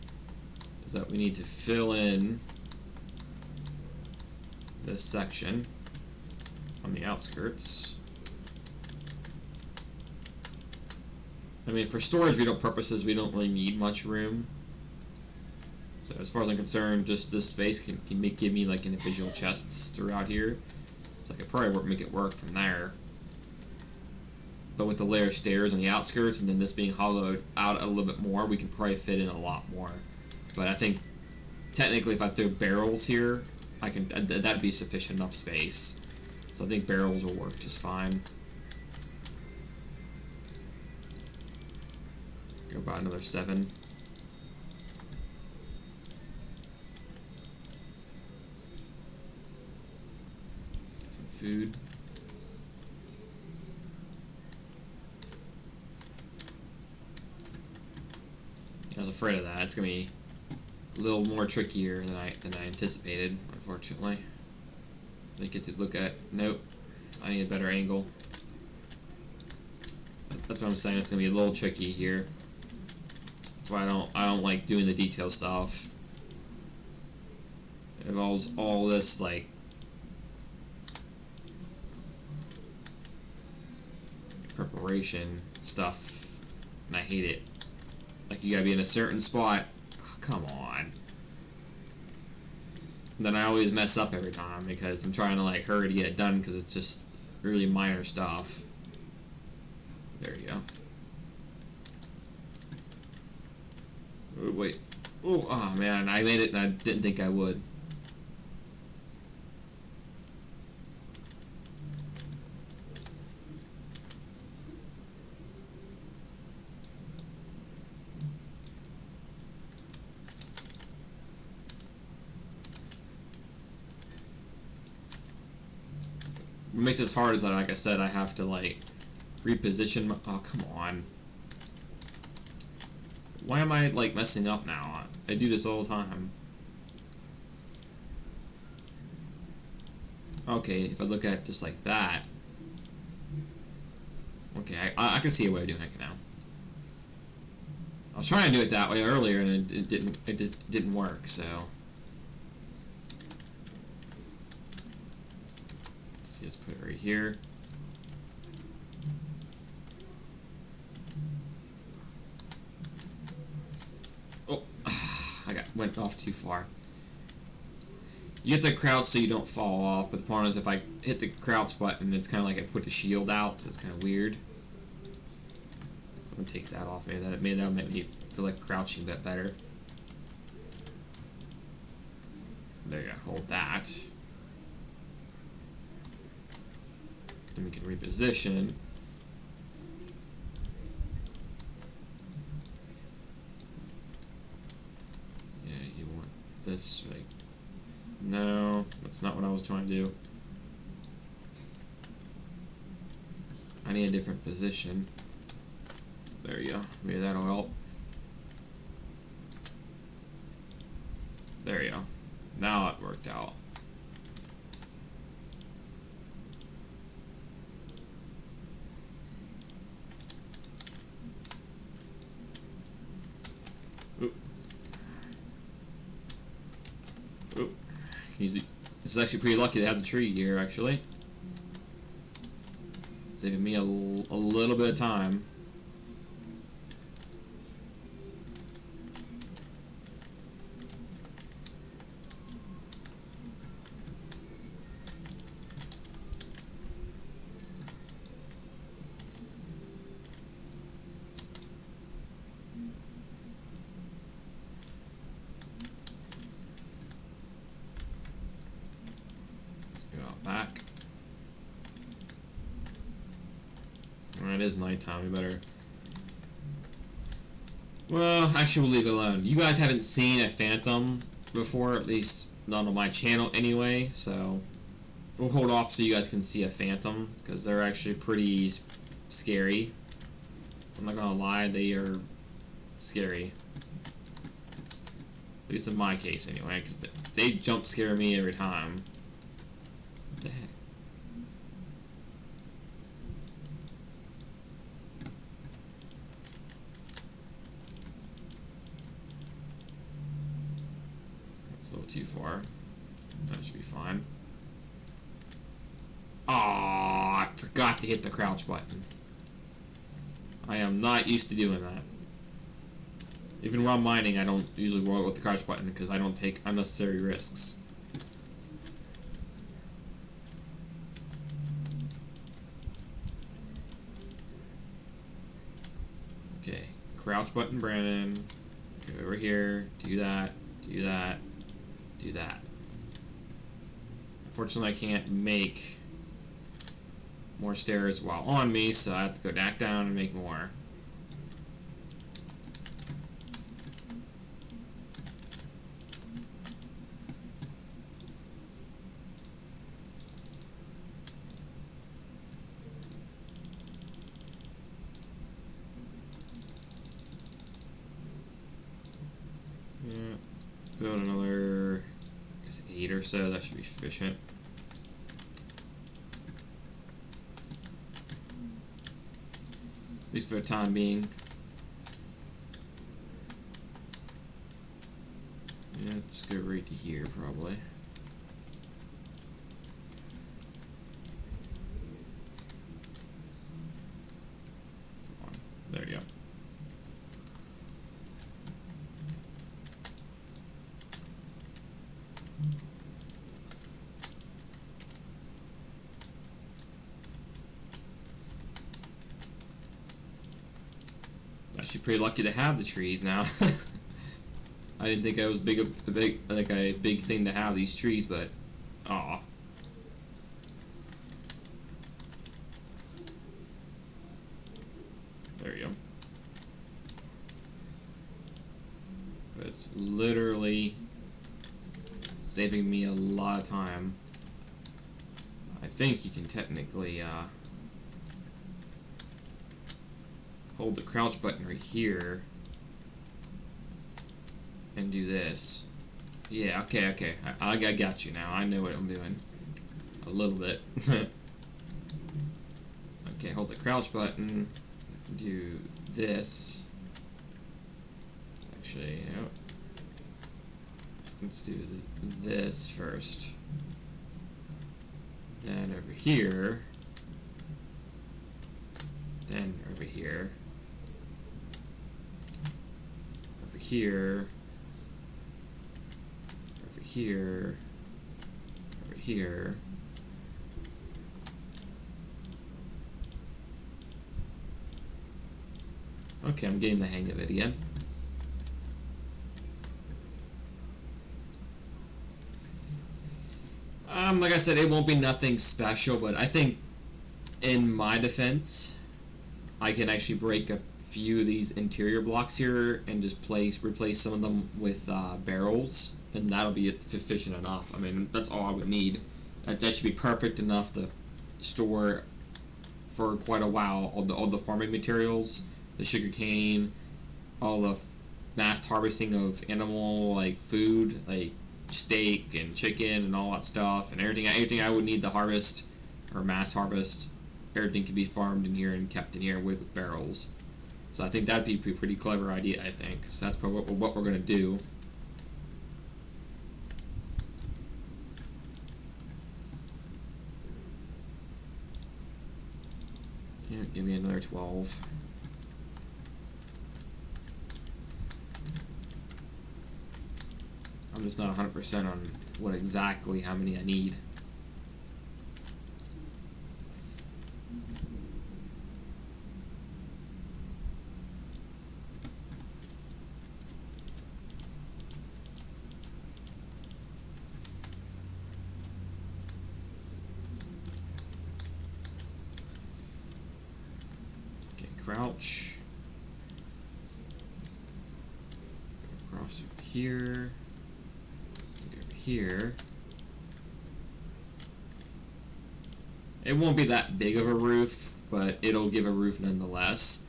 is that we need to fill in this section on the outskirts. I mean, for storage purposes, we don't really need much room. So as far as I'm concerned, just this space can give me like individual chests throughout here. So I could probably make it work from there. But with the layer of stairs on the outskirts and then this being hollowed out a little bit more, we can probably fit in a lot more. But I think technically if I throw barrels here, that'd be sufficient enough space. So I think barrels will work just fine. Go about another 7. Some food. I was afraid of that. It's gonna be a little more trickier than I anticipated, unfortunately. I get to look at. Nope. I need a better angle. That's what I'm saying. It's gonna be a little tricky here. That's why I don't like doing the detail stuff. It involves all this like preparation stuff, and I hate it. Like, you gotta be in a certain spot. Oh, come on. And then I always mess up every time because I'm trying to like hurry to get it done because it's just really minor stuff. There you go. Oh, wait. Oh man, I made it and I didn't think I would. What makes this hard is that, like I said, I have to like reposition my, oh come on. Why am I like messing up now? I do this all the time. Okay, if I look at it just like that. Okay, I can see a way of doing it now. I was trying to do it that way earlier and it didn't work, so. Let's put it right here. Oh, went off too far. You have to crouch so you don't fall off, but the problem is if I hit the crouch button, it's kind of like I put the shield out, so it's kind of weird. So I'm gonna take that off. Maybe that'll make me feel like crouching a bit better. There you go. Hold that. Then we can reposition. Yeah, you want this, like, no, that's not what I was trying to do. I I need a different position. There you go. Maybe that'll help. There you go. Now it worked out. Oop. Oop. This is actually pretty lucky to have the tree here, actually. Saving me a little bit of time. Back. Well, it is nighttime. We better. Well, actually, we'll leave it alone. You guys haven't seen a phantom before, at least not on my channel anyway. So we'll hold off so you guys can see a phantom because they're actually pretty scary. I'm not gonna lie, they are scary. At least in my case, anyway, because they jump scare me every time. The heck? That's a little too far. That should be fine. Aw, I forgot to hit the crouch button. I am not used to doing that. Even while mining, I don't usually roll with the crouch button because I don't take unnecessary risks. Okay, crouch button, Brandon. Go over here, do that, do that, do that. Unfortunately, I can't make more stairs while on me, so I have to go back down and make more. Build another, I guess 8 or so, that should be sufficient. At least for the time being. Yeah, let's go right to here, probably. Come on, there you go. Actually, pretty lucky to have the trees now. I didn't think I was a big thing to have these trees, but aw. There you go. But it's literally saving me a lot of time. I think you can technically hold the crouch button right here and do this. Yeah, okay. I got you now. I know what I'm doing. A little bit. Okay, hold the crouch button. Do this. Actually, you know, let's do this first. Then over here. Then over here. Over here. Over here. Over here. Okay, I'm getting the hang of it again. Like I said, it won't be nothing special, but I think in my defense, I can actually break a few of these interior blocks here and just replace some of them with barrels, and that'll be sufficient enough. I mean, that's all I would need. That should be perfect enough to store for quite a while. All the farming materials, the sugar cane, all the mass harvesting of animal like food, like steak and chicken and all that stuff, and everything I would need to harvest or mass harvest. Everything can be farmed in here and kept in here with barrels. So I think that'd be a pretty clever idea, I think. So that's what we're going to do. Yeah, give me another 12. I'm just not 100% on what exactly how many I need. Crouch. Across over here. Over here. It won't be that big of a roof, but it'll give a roof nonetheless.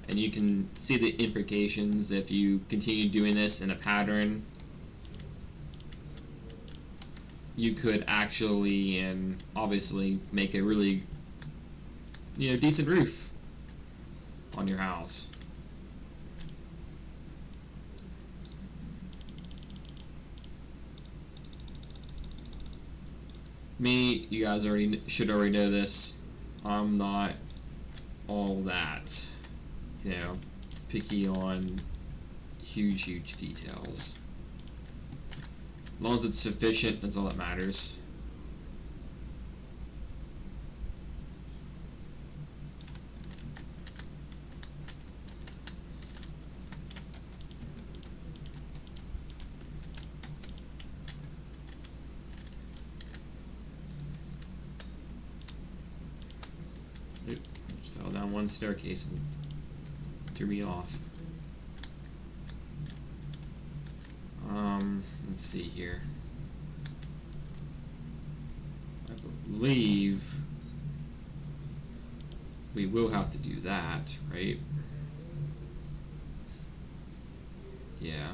And you can see the implications if you continue doing this in a pattern. You could actually and obviously make a really, decent roof on your house. Me, you guys should already know this. I'm not all that, picky on huge details. As long as it's sufficient, that's all that matters. Just fell down one staircase and threw me off. Let's see here. I believe we will have to do that, right? Yeah.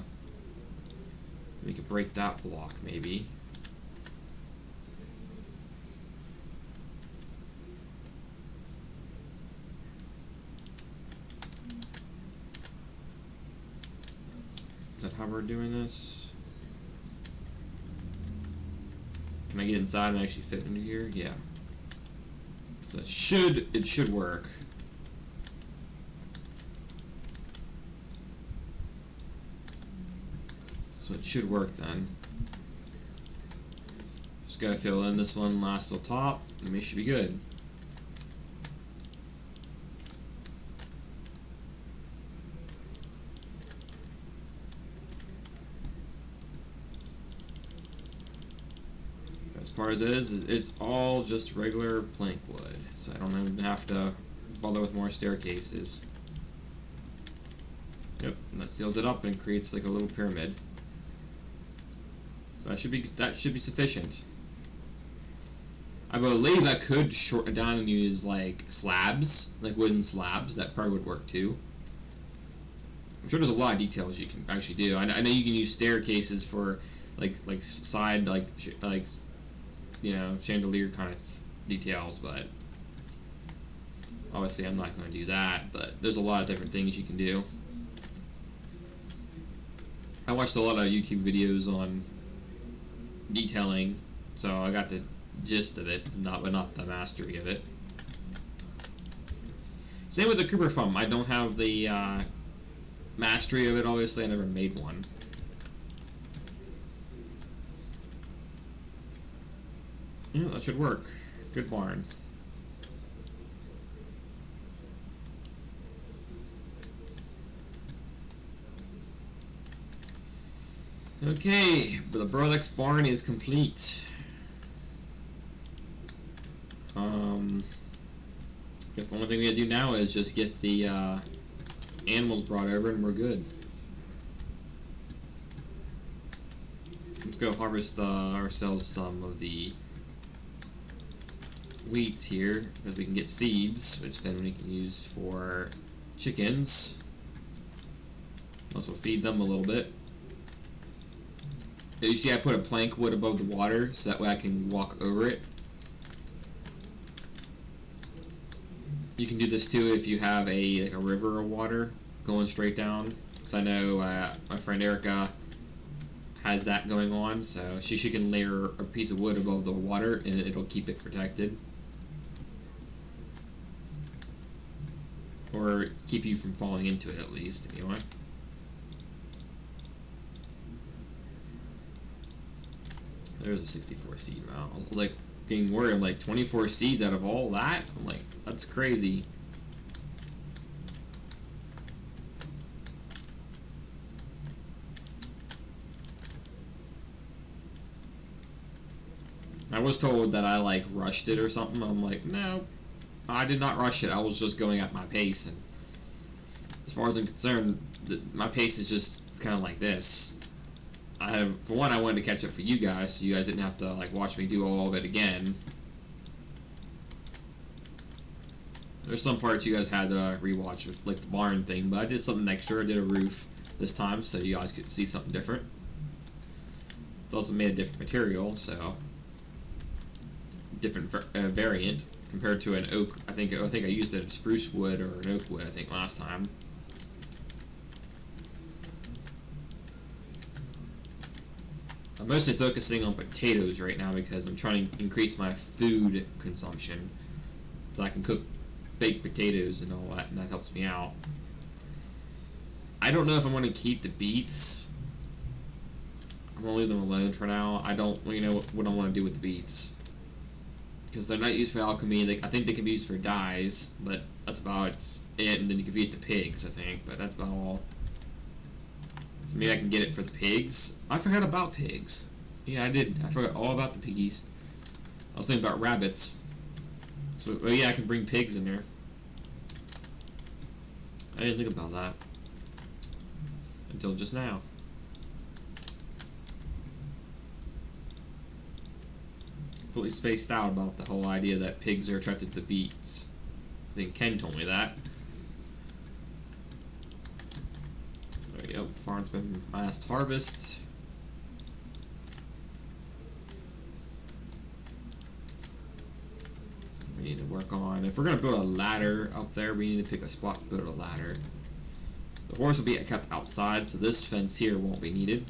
We could break that block, maybe. Is that how we're doing this? Can I get inside and actually fit into here? Yeah. So it should work. So it should work then. Just gotta fill in this one last little top, and we should be good. As far as it is, it's all just regular plank wood, so I don't even have to bother with more staircases. Yep, and that seals it up and creates like a little pyramid. So that should be sufficient. I believe I could shorten it down and use like slabs, like wooden slabs. That probably would work too. I'm sure there's a lot of details you can actually do. I know you can use staircases for like side chandelier kind of details, but obviously I'm not going to do that. But there's a lot of different things you can do. I watched a lot of YouTube videos on detailing, so I got the gist of it, but not the mastery of it. Same with the Cooper foam. I don't have the mastery of it. Obviously, I never made one. Yeah, that should work. Good barn. Okay, the Brundonx barn is complete. I guess the only thing we gotta do now is just get the animals brought over and we're good. Let's go harvest ourselves some of the wheat here because we can get seeds, which then we can use for chickens. Also feed them a little bit. You see I put a plank wood above the water so that way I can walk over it. You can do this too if you have a river of water going straight down. Because I know my friend Erica has that going on, so she can layer a piece of wood above the water and it'll keep it protected. Or keep you from falling into it at least, if you want. There's a 64 seed amount. I was like getting worried. I'm like 24 seeds out of all that? I'm like, that's crazy. I was told that I like rushed it or something. I'm like, no, I did not rush it. I was just going at my pace, and as far as I'm concerned, my pace is just kind of like this. For one, I wanted to catch up for you guys, so you guys didn't have to like watch me do all of it again. There's some parts you guys had to rewatch, like the barn thing, but I did something extra. I did a roof this time, so you guys could see something different. It's also made a different material, so different variant compared to an oak. I think I used a spruce wood or an oak wood. I think last time. I'm mostly focusing on potatoes right now because I'm trying to increase my food consumption, so I can cook baked potatoes and all that, and that helps me out. I don't know if I'm going to keep the beets. I'm going to leave them alone for now. I don't really know what I want to do with the beets, because they're not used for alchemy. I think they can be used for dyes, but that's about it. And then you can feed the pigs, I think, but that's about all. So maybe I can get it for the pigs. I forgot about pigs. Yeah, I did. I forgot all about the piggies. I was thinking about rabbits. So, well, yeah, I can bring pigs in there. I didn't think about that until just now. Completely spaced out about the whole idea that pigs are attracted to beets. I think Ken told me that. Yep, farm's been last harvest. We need to work on, if we're going to build a ladder up there, we need to pick a spot to build a ladder. The horse will be kept outside, so this fence here won't be needed.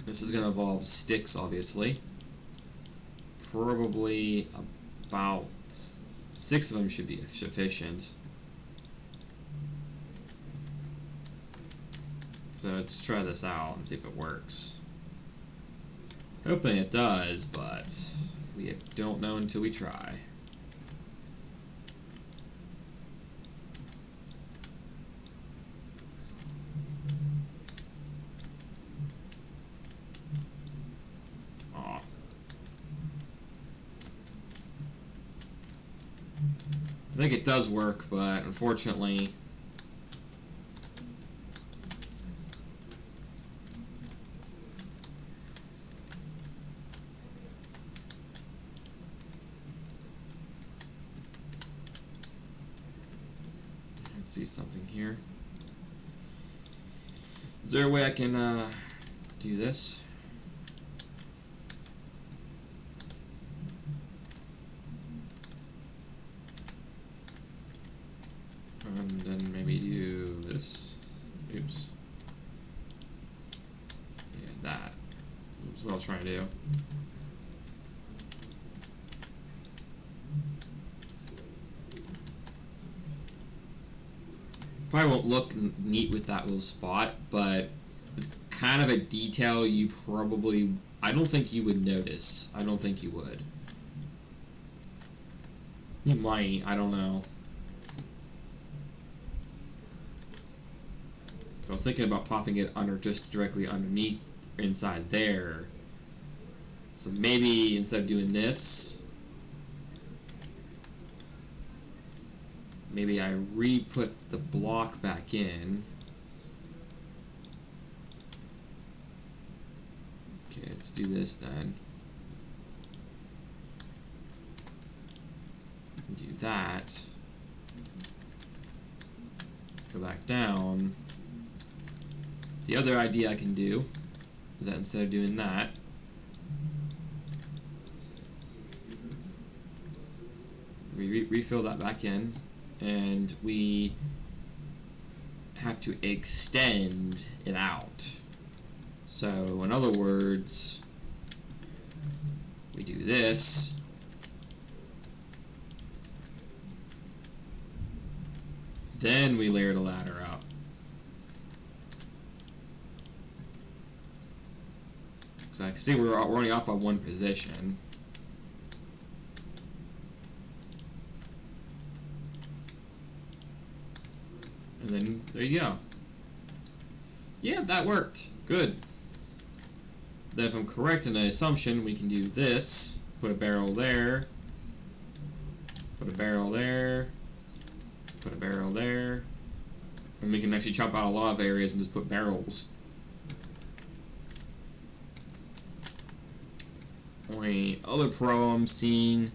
This is going to involve sticks, obviously. Probably about 6 of them should be sufficient. So let's try this out and see if it works. Hoping it does, but we don't know until we try. Aw. I think it does work, but unfortunately see something here. Is there a way I can do this? And then maybe do this. Oops. Yeah, that. That's what I was trying to do. Probably won't look neat with that little spot, but it's kind of a detail you probably, I don't think you would notice. I don't think you would. You might, I don't know. So I was thinking about popping it under, just directly underneath, inside there. So maybe instead of doing this, maybe I re-put the block back in. Okay, let's do this then. Do that. Go back down. The other idea I can do is that instead of doing that, we refill that back in, and we have to extend it out. So in other words, we do this, then we layer the ladder up. So I can see we're only off by one position. And then there you go. Yeah, that worked. Good. Then if I'm correct in the assumption, we can do this. Put a barrel there. Put a barrel there. Put a barrel there. And we can actually chop out a lot of areas and just put barrels. Only other pro I'm seeing.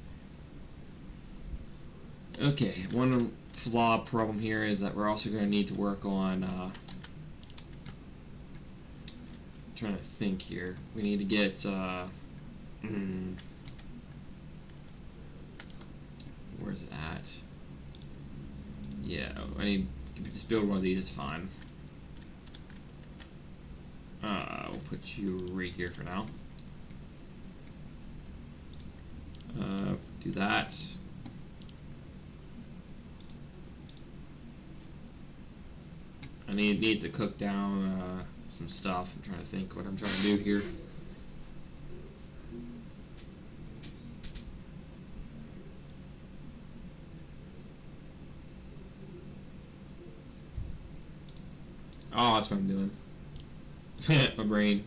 Okay, one flaw problem here is that we're also going to need to work on trying to think here. We need to get where's it at? Yeah, I need to just build one of these. It's fine. We'll put you right here for now. Do that. I need to cook down some stuff. I'm trying to think what I'm trying to do here. Oh, that's what I'm doing. My brain.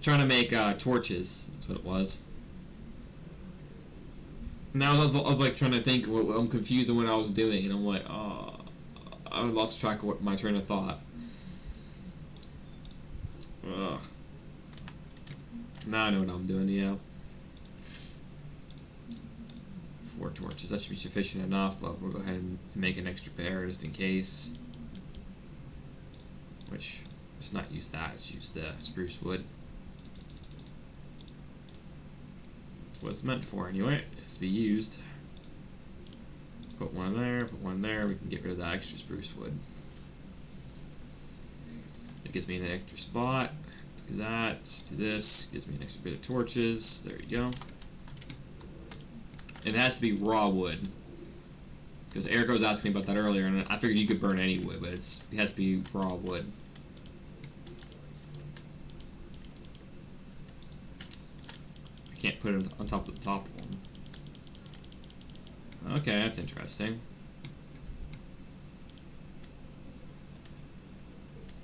Trying to make torches. That's what it was. Now I was like trying to think. I'm confused on what I was doing, and I'm like, oh, I lost track of what my train of thought. Ugh. Now I know what I'm doing. Yeah. 4 torches. That should be sufficient enough, but we'll go ahead and make an extra pair just in case. Which, let's not use that. Let's use the spruce wood. That's what it's meant for anyway. It has to be used. Put one there, put one there. We can get rid of that extra spruce wood. It gives me an extra spot. Do that. Do this. Gives me an extra bit of torches. There you go. It has to be raw wood. Because Eric was asking me about that earlier, and I figured you could burn any wood, but it has to be raw wood. I can't put it on top of the top one. Okay, that's interesting.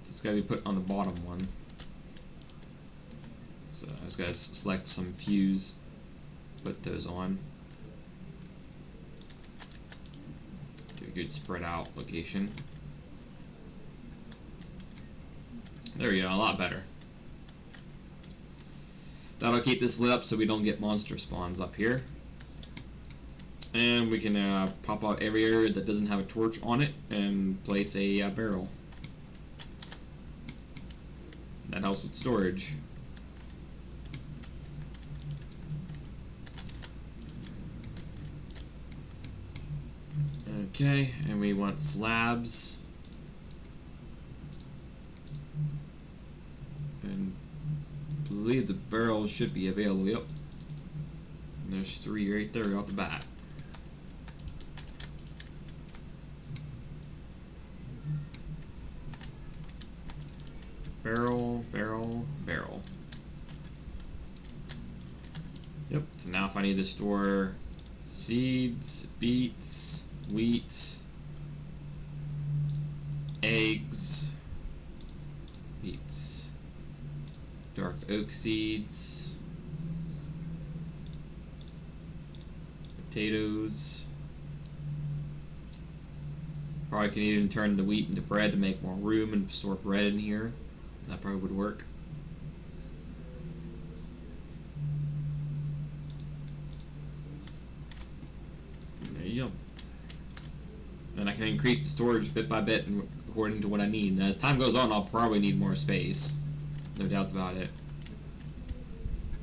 So it's got to be put on the bottom one. So I just got to select some fuse, put those on. Get a good spread out location. There we go, a lot better. That'll keep this lit up so we don't get monster spawns up here. And we can pop out every area that doesn't have a torch on it and place a barrel. That helps with storage. Okay, and we want slabs. And I believe the barrel should be available. Yep. And there's 3 right there off the bat. Barrel, barrel, barrel. Yep, so now if I need to store seeds, beets, wheat, eggs, beets, dark oak seeds, potatoes. Probably can even turn the wheat into bread to make more room and store bread in here. That probably would work. There you go. And I can increase the storage bit by bit according to what I need. And as time goes on, I'll probably need more space. No doubts about it.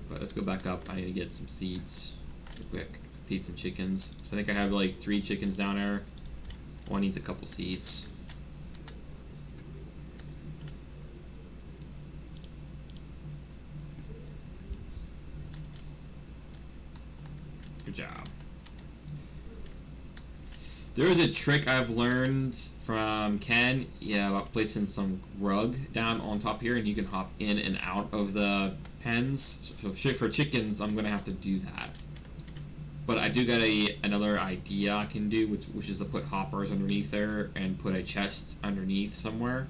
But let's go back up. I need to get some seeds real quick. Feed some chickens. So I think I have like 3 chickens down there. One needs a couple seeds. Good job. There is a trick I've learned from Ken, about placing some rug down on top here, and you can hop in and out of the pens. So for chickens, I'm gonna have to do that. But I do got another idea I can do, which is to put hoppers underneath there and put a chest underneath somewhere.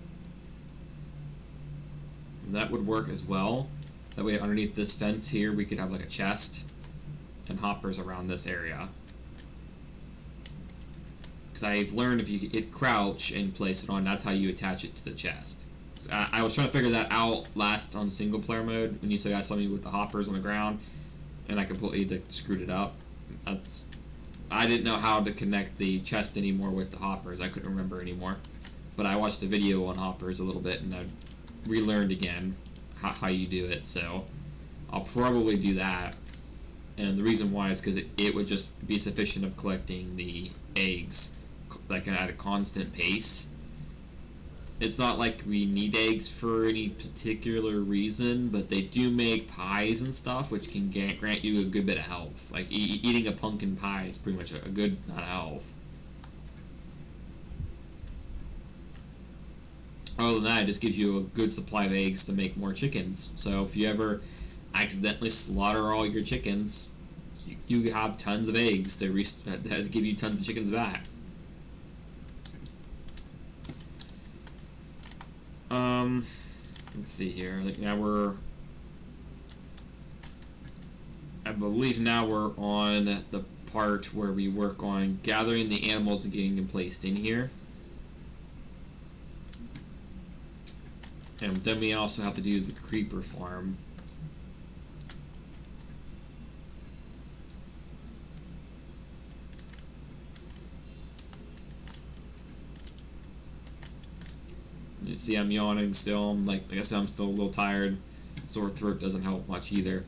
And that would work as well. That way, underneath this fence here, we could have like a chest and hoppers around this area. Because I've learned if you hit crouch and place it on, that's how you attach it to the chest. So I was trying to figure that out last on single player mode when you guys saw me with the hoppers on the ground, and I completely screwed it up. I didn't know how to connect the chest anymore with the hoppers. I couldn't remember anymore. But I watched the video on hoppers a little bit, and I relearned again how you do it. So I'll probably do that. And the reason why is because it would just be sufficient of collecting the eggs like at a constant pace. It's not like we need eggs for any particular reason, but they do make pies and stuff, which can grant you a good bit of health. Like eating a pumpkin pie is pretty much a good amount of health. Other than that, it just gives you a good supply of eggs to make more chickens. So if you ever accidentally slaughter all your chickens, you have tons of eggs to give you tons of chickens back. Let's see here. Like now I believe now we're on the part where we work on gathering the animals and getting them placed in here. And then we also have to do the creeper farm. You see I'm yawning still. Like I said, I'm still a little tired. Sore throat doesn't help much either.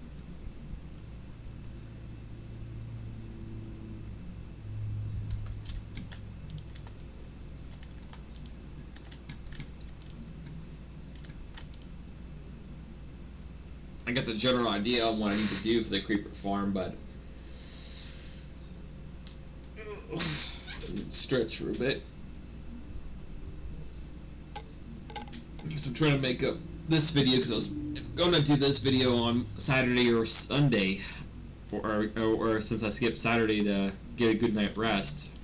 I got the general idea on what I need to do for the creeper farm, but stretch for a bit. Because I'm trying to make up this video, because I was going to do this video on Saturday or Sunday, or since I skipped Saturday to get a good night rest.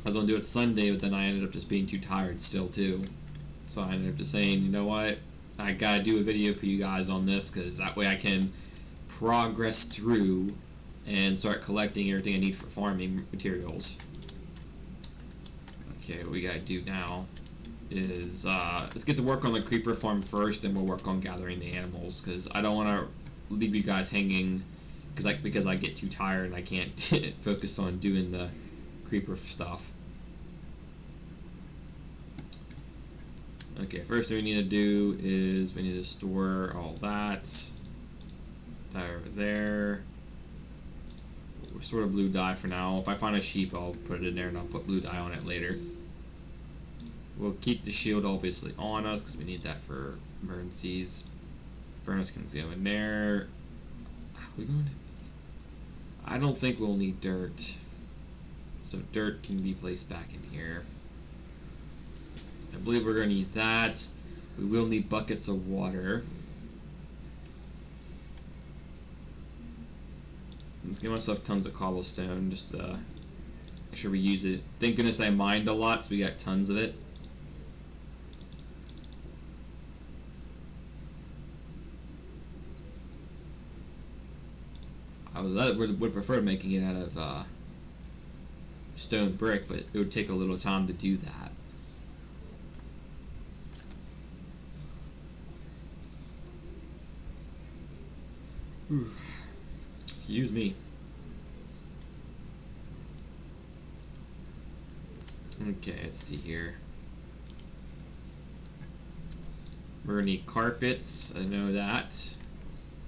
I was going to do it Sunday, but then I ended up just being too tired still too. So I ended up just saying, you know what, I gotta do a video for you guys on this, because that way I can progress through and start collecting everything I need for farming materials. Okay, what we gotta do now is let's get to work on the creeper farm first, and we'll work on gathering the animals, because I don't want to leave you guys hanging because I get too tired and I can't focus on doing the creeper stuff. Okay, first thing we need to do is we need to store all that over there. We'll store the blue dye for now. If I find a sheep, I'll put it in there and I'll put blue dye on it later. We'll keep the shield obviously on us because we need that for emergencies. Furnace can go in there. I don't think we'll need dirt. So dirt can be placed back in here. I believe we're going to need that. We will need buckets of water. Let's give myself tons of cobblestone just to make sure we use it. Thank goodness I mined a lot, so we got tons of it. I would prefer making it out of stone brick, but it would take a little time to do that. Excuse me. Okay, let's see here. We're gonna need carpets. I know that.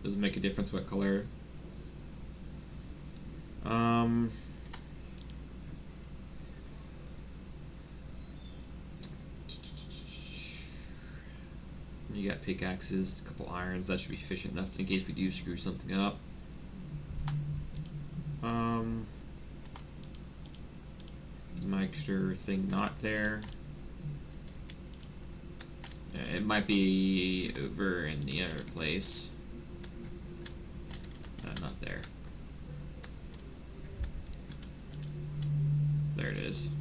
Doesn't make a difference what color. You got pickaxes, a couple irons. That should be sufficient enough in case we do screw something up. Is my extra thing not there? It might be over in the other place. Not there. There it is.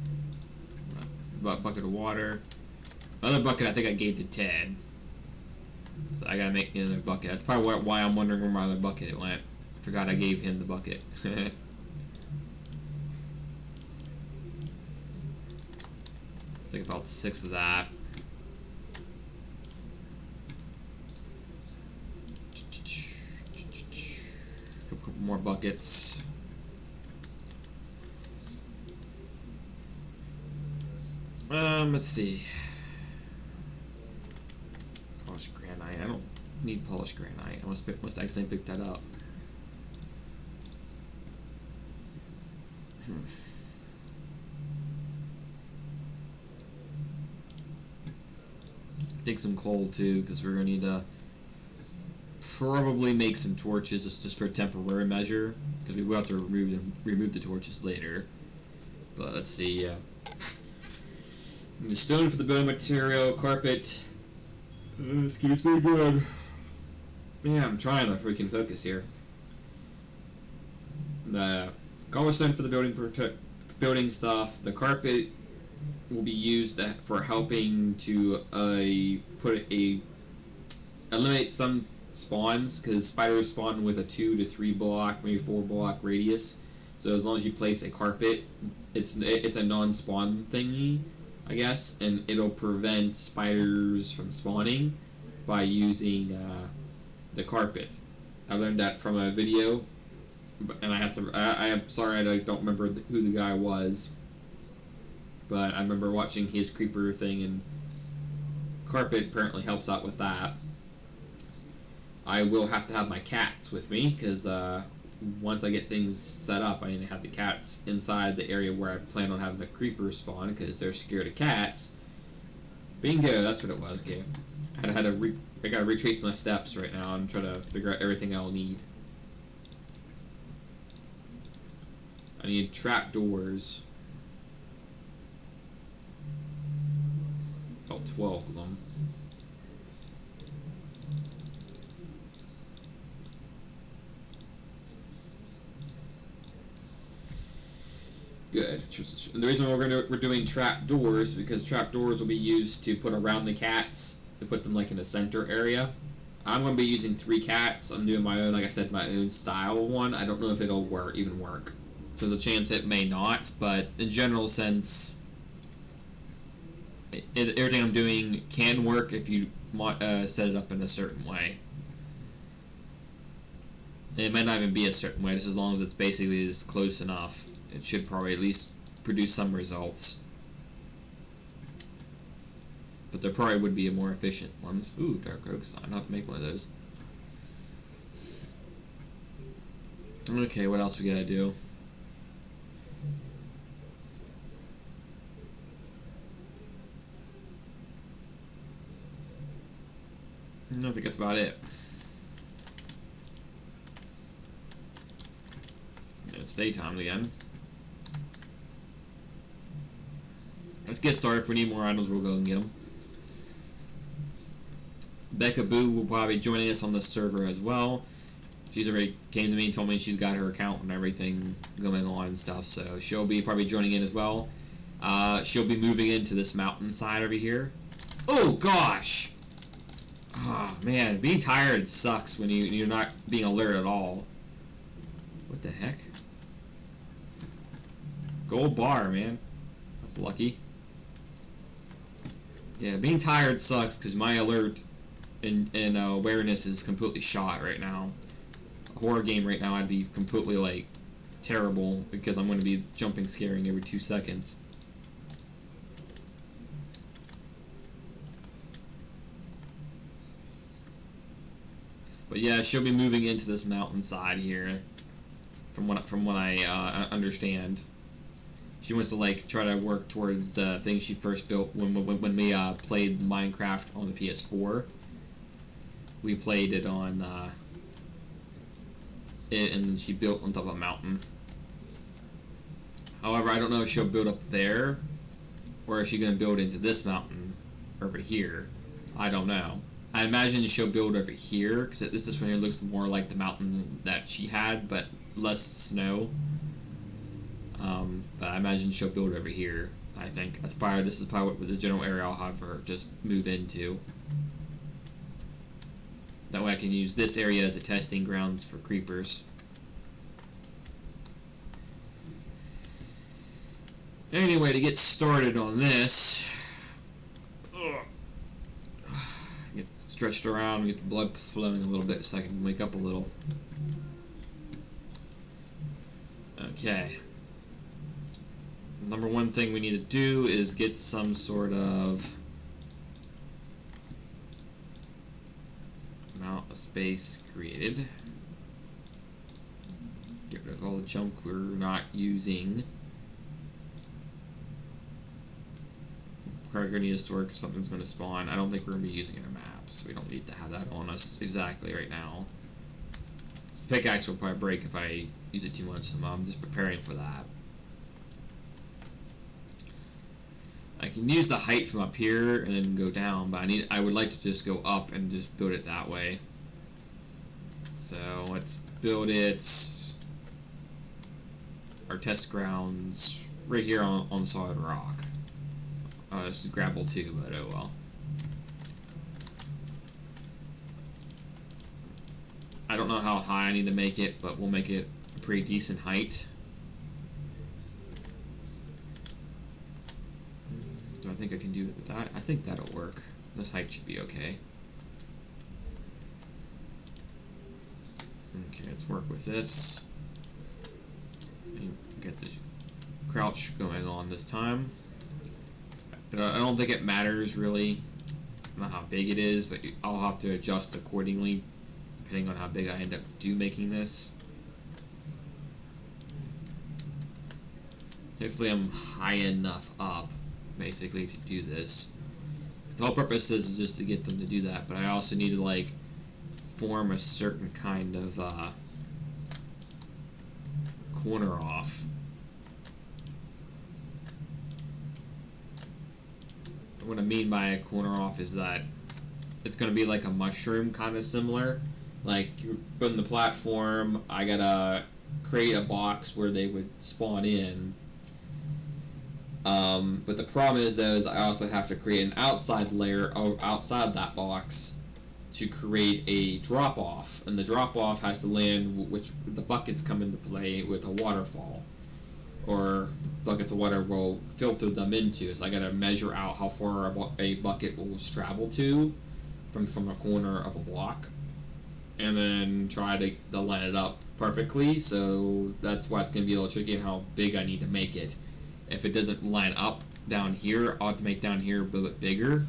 Bucket of water. Another bucket I think I gave to Ted. So I gotta make another bucket. That's probably why I'm wondering where my other bucket went. I forgot I gave him the bucket. Take about 6 of that. A couple more buckets. Let's see. Polished granite. I don't need polished granite. I must accidentally pick that up. Take some coal too, because we're gonna need to probably make some torches just for a temporary measure, because we will have to remove the torches later. But let's see. The stone for the building material, carpet. Excuse me, good. Yeah, I'm trying to freaking focus here. The cobblestone for the building stuff. The carpet will be used for helping to eliminate some spawns, because spiders spawn with a 2 to 3 block, maybe 4 block radius. So as long as you place a carpet, it's a non-spawn thingy, I guess, and it'll prevent spiders from spawning by using the carpet. I learned that from a video, and I am sorry I don't remember who the guy was, but I remember watching his creeper thing, and carpet apparently helps out with that. I will have to have my cats with me, because once I get things set up, I need to have the cats inside the area where I plan on having the creepers spawn, because they're scared of cats. Bingo, that's what it was. Okay, I gotta retrace my steps right now and try to figure out everything I'll need. I need trap doors. About 12 of them. Good. And the reason we're doing trap doors because trap doors will be used to put around the cats, to put them like in a center area. I'm going to be using 3 cats. I'm doing my own, like I said, my own style one. I don't know if it'll even work. So the chance it may not, but in general sense, everything I'm doing can work if you set it up in a certain way. And it might not even be a certain way, just as long as it's basically just close enough. It should probably at least produce some results. But there probably would be more efficient ones. Ooh, dark oak sign. I'll have to make one of those. Okay, what else we gotta do? I think that's about it. It's daytime again. Let's get started. If we need more items, we'll go and get them. Becca Boo will probably be joining us on this server as well. She's already came to me and told me she's got her account and everything going on and stuff, so she'll be probably joining in as well. She'll be moving into this mountainside over here. Oh gosh! Oh man, being tired sucks when you're not being alert at all. What the heck? Gold bar, man. That's lucky. Yeah, being tired sucks because my alert and awareness is completely shot right now. A horror game right now, I'd be completely, like, terrible because I'm going to be jumping scaring every 2 seconds. But yeah, she'll be moving into this mountainside here, from what I understand. She wants to like try to work towards the thing she first built when we played Minecraft on the PS4. We played it on it, and she built on top of a mountain. However, I don't know if she'll build up there, or is she going to build into this mountain over here. I don't know. I imagine she'll build over here, because this one here looks more like the mountain that she had, but less snow. But I imagine she'll build over here. I think this is probably what the general area I'll have her just move into. That way I can use this area as a testing grounds for creepers. Anyway, to get started on this, get stretched around, get the blood flowing a little bit so I can wake up a little. Okay. Number one thing we need to do is get some sort of amount of space created. Get rid of all the junk we're not using. Probably going to need a sword because something's going to spawn. I don't think we're going to be using a map, so we don't need to have that on us exactly right now. This pickaxe will probably break if I use it too much, so I'm just preparing for that. I can use the height from up here and then go down, but I would like to just go up and just build it that way. So let's build it, our test grounds, right here on solid rock. Oh, this is gravel too, but oh well. I don't know how high I need to make it, but we'll make it a pretty decent height. Do I think I can do it with that? I think that'll work. This height should be okay. Okay, let's work with this. And get the crouch going on this time. I don't think it matters really. I don't know how big it is, but I'll have to adjust accordingly depending on how big I end up making this. Hopefully I'm high enough up, basically, to do this. The whole purpose is just to get them to do that, but I also need to like form a certain kind of corner off. What I mean by a corner off is that it's going to be like a mushroom, kind of similar. Like, you're putting the platform, I gotta create a box where they would spawn in. But the problem is, though, is I also have to create an outside layer outside that box to create a drop-off. And the drop-off has to land, which the buckets come into play with a waterfall. Or buckets of water will filter them into. So I gotta measure out how far a bucket will travel to from a corner of a block, and then try to line it up perfectly. So that's why it's gonna be a little tricky and how big I need to make it. If it doesn't line up down here, I'll have to make down here a little bit bigger.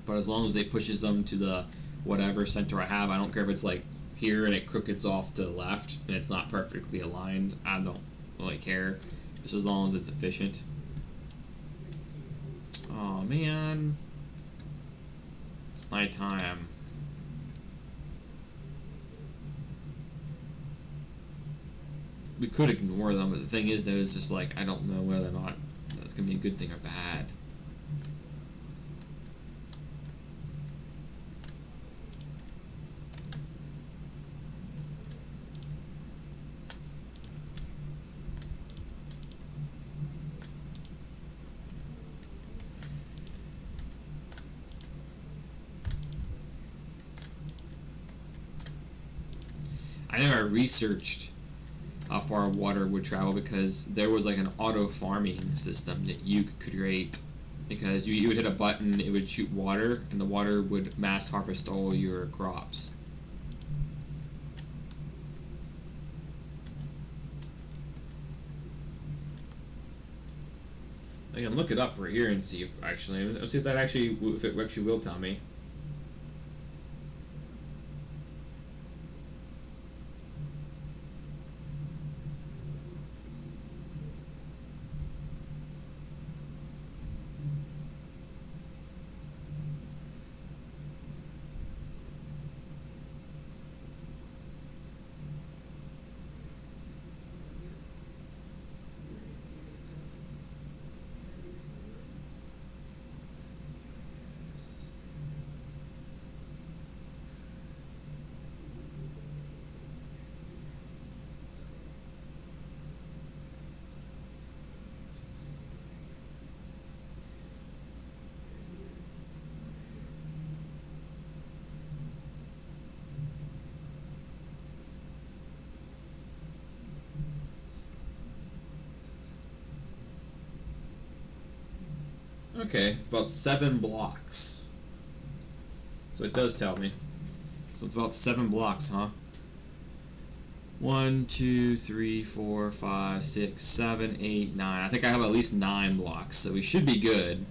But as long as it pushes them to the whatever center I have, I don't care if it's like here and it crookeds off to the left and it's not perfectly aligned. I don't really care, just as long as it's efficient. Oh man, it's nighttime. We could ignore them, but the thing is, though, it's just like I don't know whether or not that's gonna be a good thing or bad. I know I researched how far water would travel because there was like an auto farming system that you could create, because you would hit a button, it would shoot water, and the water would mass harvest all your crops. I can look it up right here and see if let's see if it actually will tell me. Okay, it's about 7 blocks. So it does tell me. So it's about 7 blocks, huh? 1, 2, 3, 4, 5, 6, 7, 8, 9. I think I have at least 9 blocks, so we should be good.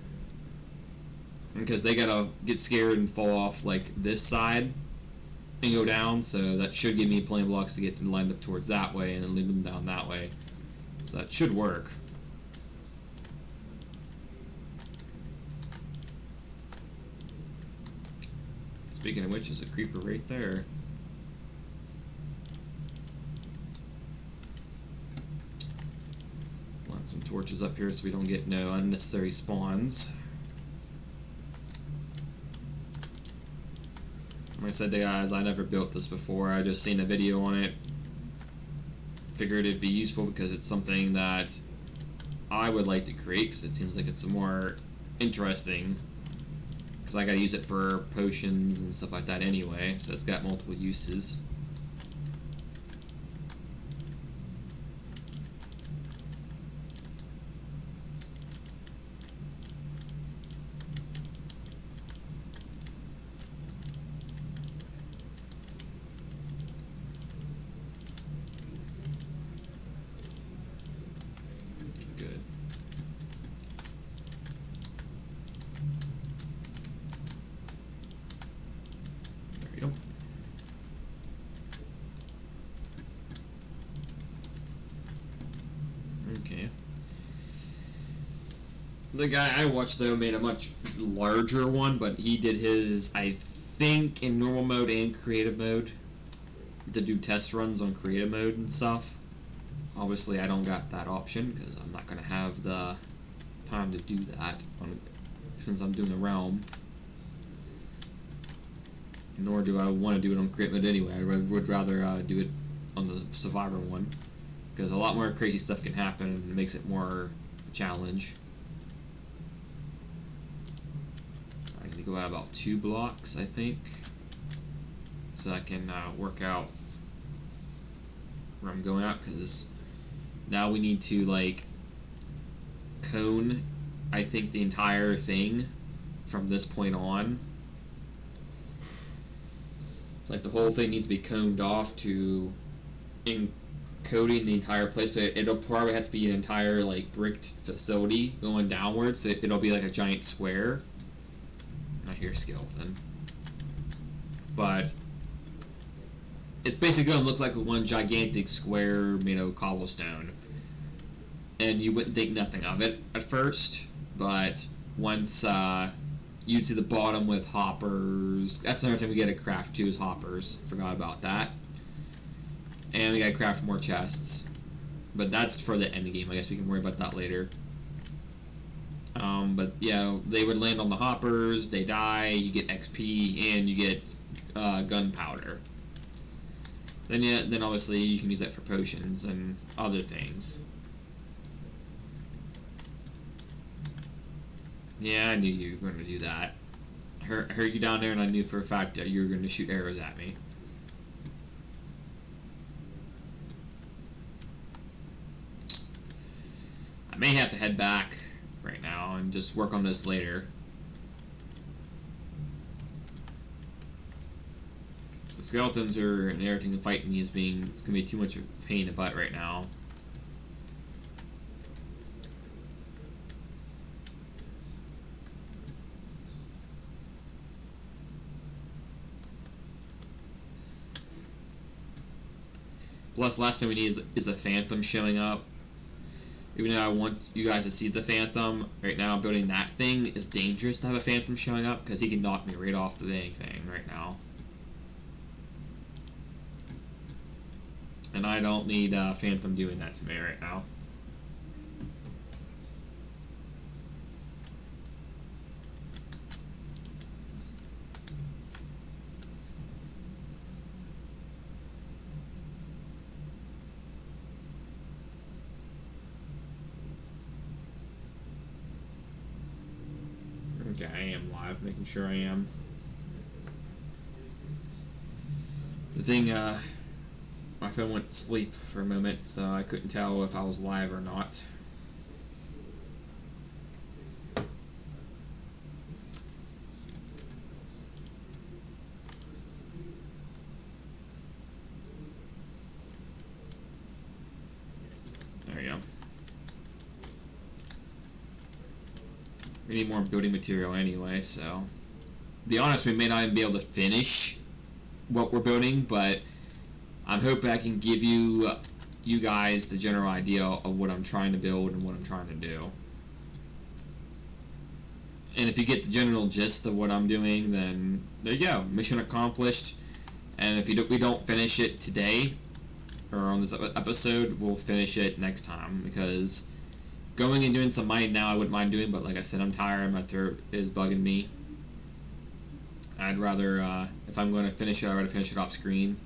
Because they gotta get scared and fall off like this side and go down, so that should give me plenty of blocks to get them lined up towards that way and then lead them down that way. So that should work. Speaking of which, there's a creeper right there. Light some torches up here so we don't get no unnecessary spawns. Like I said to guys, I never built this before. I just seen a video on it. Figured it'd be useful because it's something that I would like to create because it seems like it's more interesting. Because I gotta use it for potions and stuff like that anyway, so it's got multiple uses. Good. There we go. Okay. The guy I watched though made a much larger one, but he did his, I think, in normal mode and creative mode to do test runs on creative mode and stuff. Obviously, I don't got that option because I'm not going to have the time to do that since I'm doing a realm. Nor do I want to do it on creative mode anyway. I would rather do it on the survivor one because a lot more crazy stuff can happen and it makes it more a challenge. I need to go out about 2 blocks, I think, so I can work out where I'm going out, because now we need to like cone, I think, the entire thing from this point on. Like the whole thing needs to be coned off to encoding the entire place. So it'll probably have to be an entire like bricked facility going downwards. So it'll be like a giant square. I hear skeleton, but it's basically going to look like one gigantic square made of cobblestone. And you wouldn't think nothing of it at first, but once you to the bottom with hoppers, that's another thing we gotta craft too, is hoppers. Forgot about that. And we gotta craft more chests. But that's for the end game. I guess we can worry about that later. But yeah, they would land on the hoppers, they die, you get XP, and you get gunpowder. Then obviously you can use that for potions and other things. Yeah, I knew you were going to do that. I heard you down there, and I knew for a fact that you were going to shoot arrows at me. I may have to head back right now and just work on this later. The skeletons are and everything fighting me is being, it's going to be too much of a pain in the butt right now. Plus, last thing we need is a phantom showing up. Even though I want you guys to see the phantom, right now building that thing is dangerous to have a phantom showing up because he can knock me right off the dang thing right now. And I don't need phantom doing that to me right now. Okay, I am live, making sure I am. The thing, my phone went to sleep for a moment, so I couldn't tell if I was live or not. We need more building material anyway, so... To be honest, we may not even be able to finish what we're building, but I'm hoping I can give you guys the general idea of what I'm trying to build and what I'm trying to do. And if you get the general gist of what I'm doing, then there you go, mission accomplished. And if we don't finish it today, or on this episode, we'll finish it next time, because going and doing some mining now I wouldn't mind doing, but like I said, I'm tired, my throat is bugging me. I'd rather, if I'm going to finish it, I'd rather finish it off screen.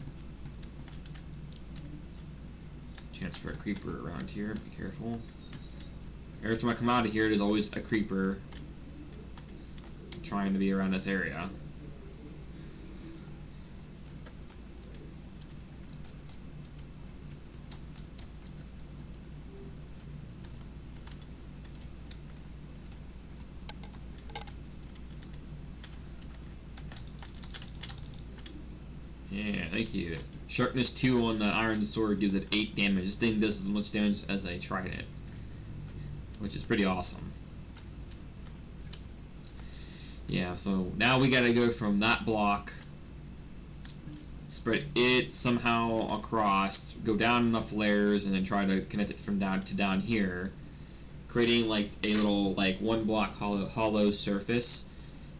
Chance for a creeper around here, be careful. Every time I come out of here, there's always a creeper trying to be around this area. Yeah, thank you. Sharpness 2 on the iron sword gives it 8 damage. This thing does as much damage as a trident, which is pretty awesome. Yeah, so now we gotta go from that block, spread it somehow across, go down enough layers, and then try to connect it from down to down here, creating like a little one block hollow surface.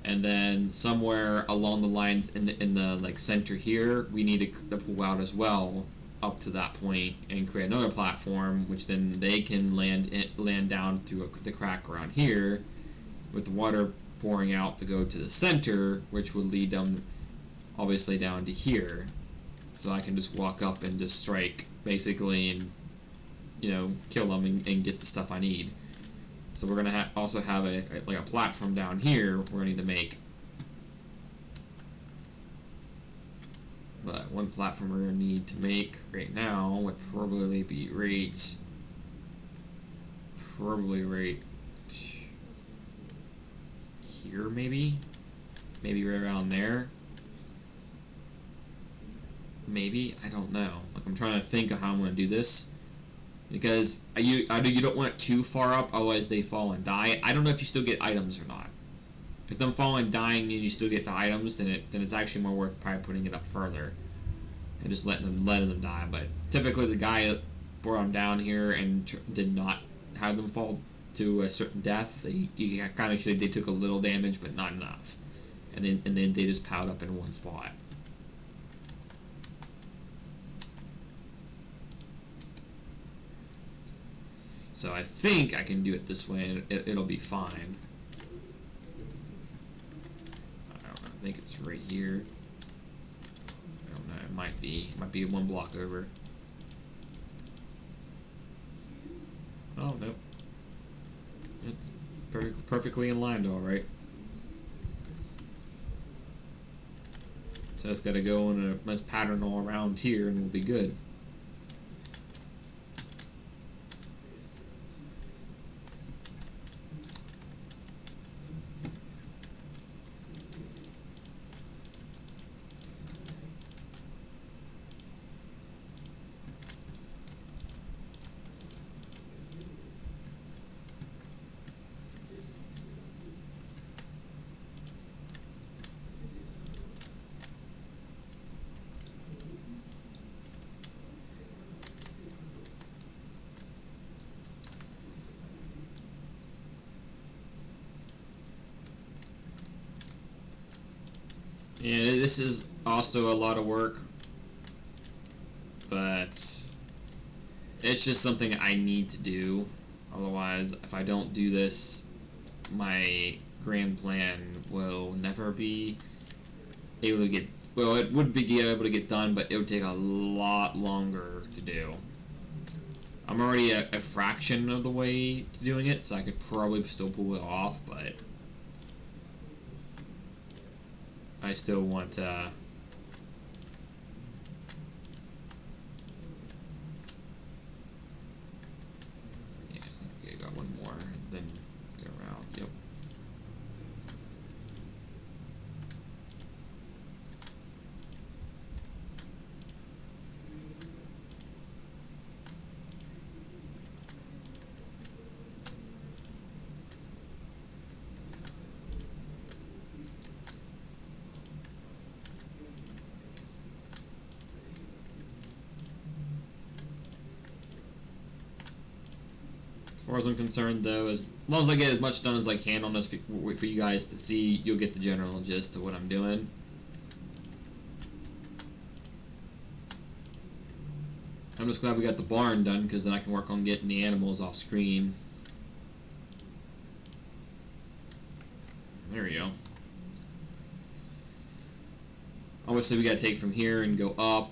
And then somewhere along the lines in the center here, we need to pull out as well up to that point and create another platform, which then they can land down through the crack around here, with the water pouring out to go to the center, which would lead them obviously down to here. So I can just walk up and just strike basically, and kill them and get the stuff I need. So we're gonna also have a platform down here we're gonna need to make. But one platform we're gonna need to make right now would probably be right here, maybe right around there. Maybe, I don't know. I'm trying to think of how I'm gonna do this, because you don't want it too far up, otherwise they fall and die. I don't know if you still get items or not. If them falling and dying and you still get the items, then it's actually more worth probably putting it up further and just letting them die. But typically the guy that brought them down here and did not have them fall to a certain death, they took a little damage but not enough, and then they just piled up in one spot. So I think I can do it this way, and it'll be fine. I don't know, I think it's right here. I don't know, it might be one block over. Oh, nope. It's perfectly in line, alright. So it's got to go in a nice pattern all around here, and we'll be good. Yeah, this is also a lot of work, but it's just something I need to do. Otherwise, if I don't do this, my grand plan will never be able to get, well, it would be able to get done, but it would take a lot longer to do. I'm already a fraction of the way to doing it, so I could probably still pull it off, but I still want to yeah, got one more, and then go around. Yep. As far as I'm concerned, though, as long as I get as much done as I can on this for you guys to see, you'll get the general gist of what I'm doing. I'm just glad we got the barn done, because then I can work on getting the animals off screen. There we go. Obviously, we got to take from here and go up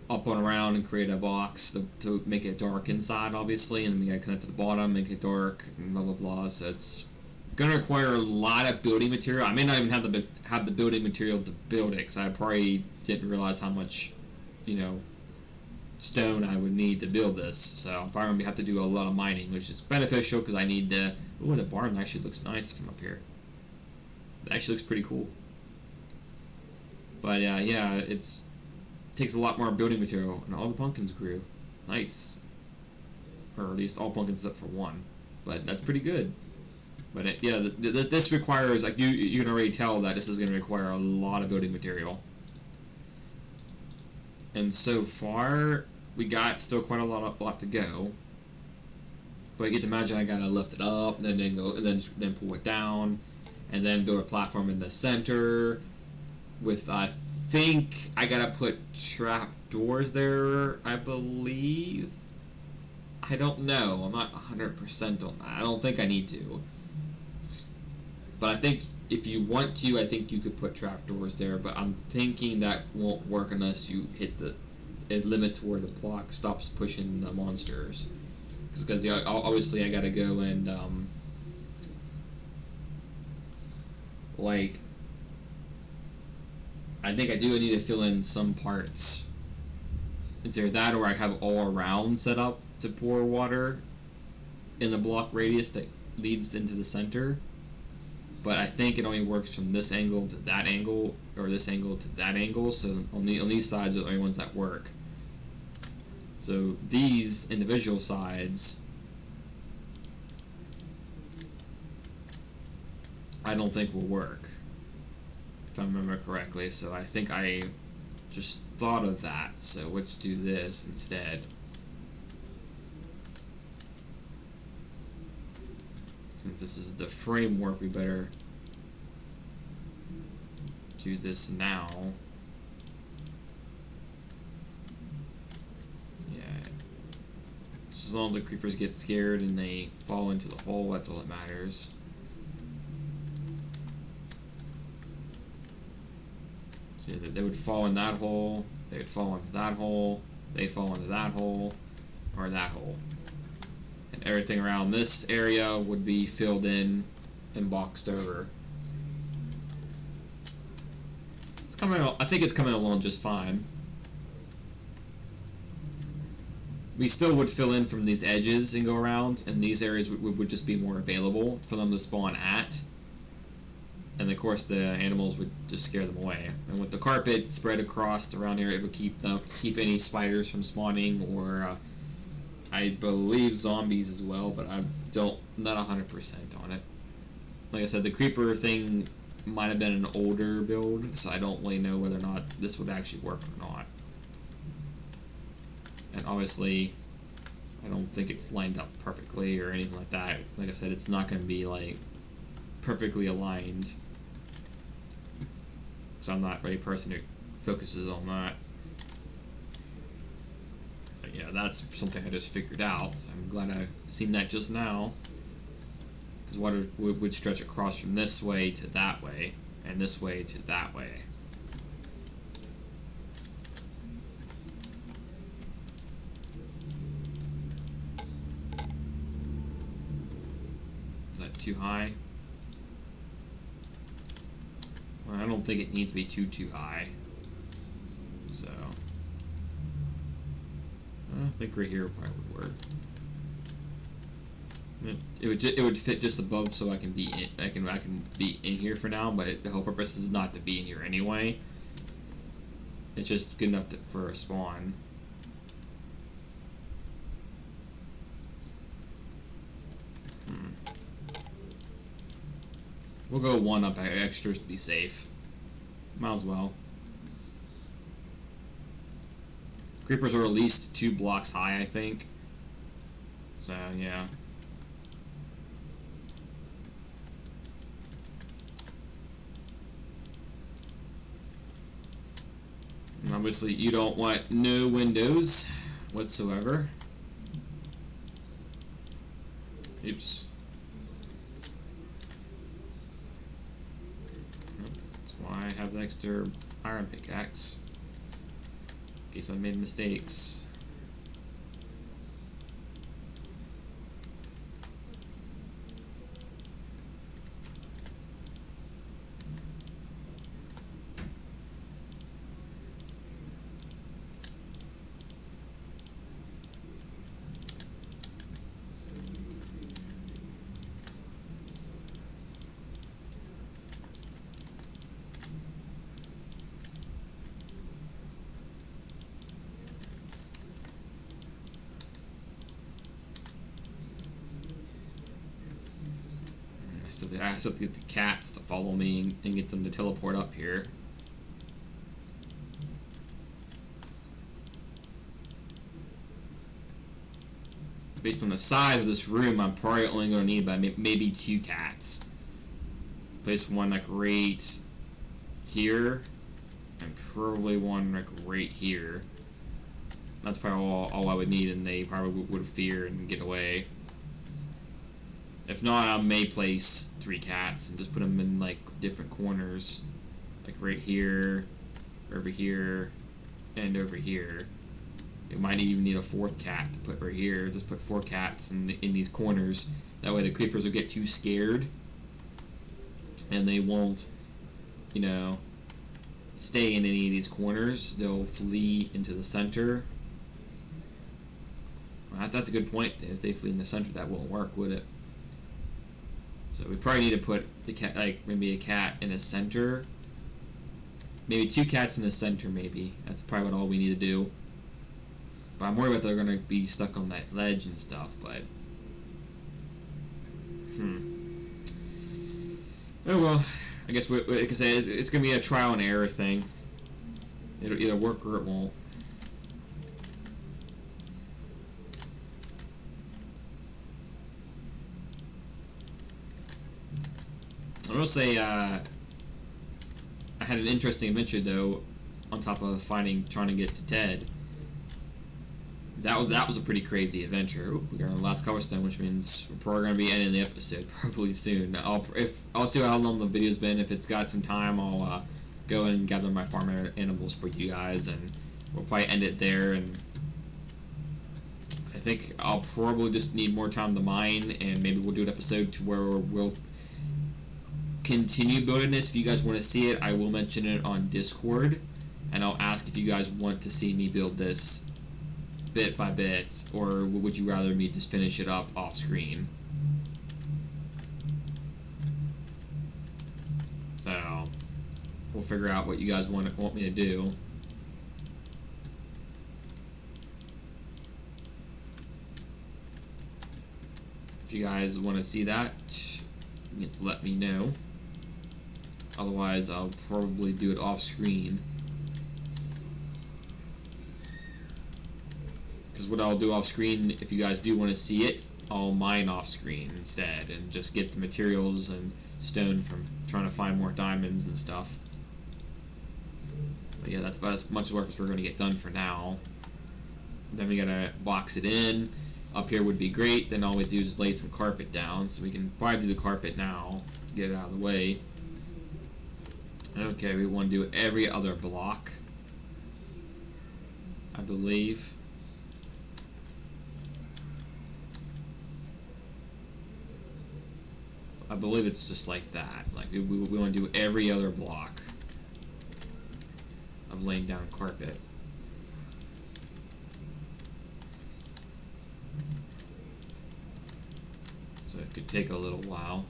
and around and create a box to make it dark inside, obviously, and we got to connect to the bottom, make it dark, and blah blah blah. So it's going to require a lot of building material. I may not even have the building material to build it, because I probably didn't realize how much, stone I would need to build this. So I'm probably going to have to do a lot of mining, which is beneficial because I need to... Ooh, the barn actually looks nice from up here. It actually looks pretty cool. But yeah, it takes a lot more building material, and all the pumpkins grew. Nice. Or at least all pumpkins except for one. But that's pretty good. But this requires, like, you can already tell that this is going to require a lot of building material. And so far, we got still quite a lot to go. But you get to imagine I gotta lift it up, and then pull it down, and then build a platform in the center. With I think I gotta put trap doors there, I believe. I don't know. I'm not 100% on that. I don't think I need to. But I think if you want to, I think you could put trapdoors there, but I'm thinking that won't work unless you hit it limits where the block stops pushing the monsters. Because obviously I gotta go and, I think I do need to fill in some parts. It's either that or I have all around set up to pour water in the block radius that leads into the center. But I think it only works from this angle to that angle, or this angle to that angle, so on these sides are the only ones that work. So these individual sides, I don't think will work, if I remember correctly, so I think I just thought of that, so let's do this instead. Since this is the framework, we better do this now. Yeah. Just as long as the creepers get scared and they fall into the hole, that's all that matters. See, they would fall in that hole, they would fall into that hole, they fall into that hole, or that hole. And everything around this area would be filled in and boxed over. It's coming. I think it's coming along just fine. We still would fill in from these edges and go around, and these areas would just be more available for them to spawn at. And of course, the animals would just scare them away. And with the carpet spread across around here, it would keep any spiders from spawning, or I believe zombies as well, but I'm not 100% on it. Like I said, the creeper thing might have been an older build, so I don't really know whether or not this would actually work or not. And obviously, I don't think it's lined up perfectly or anything like that. Like I said, it's not going to be like perfectly aligned. So I'm not really a person who focuses on that. Yeah, that's something I just figured out, so I'm glad I've seen that just now. Because water would stretch across from this way to that way, and this way to that way. Is that too high? Well, I don't think it needs to be too high. So I think right here probably would work. It would fit just above, so I can be in here for now. But the whole purpose is not to be in here anyway. It's just good enough for a spawn. We'll go one up extras to be safe. Might as well. Creepers are at least 2 blocks high, I think. So, yeah. And obviously, you don't want no windows whatsoever. Oops. That's why I have the extra iron pickaxe. In case I made mistakes. So I have to get the cats to follow me and get them to teleport up here. Based on the size of this room, I'm probably only going to need about maybe 2 cats. Place one like right here, and probably one like right here. That's probably all I would need, and they probably would fear and get away. If not, I may place 3 cats and just put them in like different corners, like right here, over here, and over here. You might even need a 4th cat to put right here. Just put 4 cats in these corners. That way the creepers will get too scared, and they won't, you know, stay in any of these corners. They'll flee into the center. Well, that's a good point. If they flee in the center, that won't work, would it? So we probably need to put the cat, like maybe a cat in the center. Maybe 2 cats in the center, maybe. That's probably all we need to do. But I'm worried about they're going to be stuck on that ledge and stuff, but... Oh well, I guess, like I said, it's going to be a trial and error thing. It'll either work or it won't. I will say, I had an interesting adventure though, on top of trying to get to Ted. That was a pretty crazy adventure. We're on the last cobblestone, which means we're probably going to be ending the episode probably soon. I'll see how long the video's been. If it's got some time, I'll go and gather my farm animals for you guys, and we'll probably end it there. And I think I'll probably just need more time to mine, and maybe we'll do an episode to where we'll continue building this. If you guys want to see it, I will mention it on Discord, and I'll ask if you guys want to see me build this bit by bit, or would you rather me just finish it up off screen. So we'll figure out what you guys want me to do. If you guys want to see that, you have to let me know. Otherwise, I'll probably do it off screen. Because what I'll do off screen, if you guys do want to see it, I'll mine off screen instead and just get the materials and stone from trying to find more diamonds and stuff. But yeah, that's about as much work as we're going to get done for now. Then we gotta box it in. Up here would be great. Then all we do is lay some carpet down, so we can probably do the carpet now, get it out of the way. Okay, we want to do every other block, I believe. I believe it's just like that. Like we want to do every other block of laying down carpet. So it could take a little while.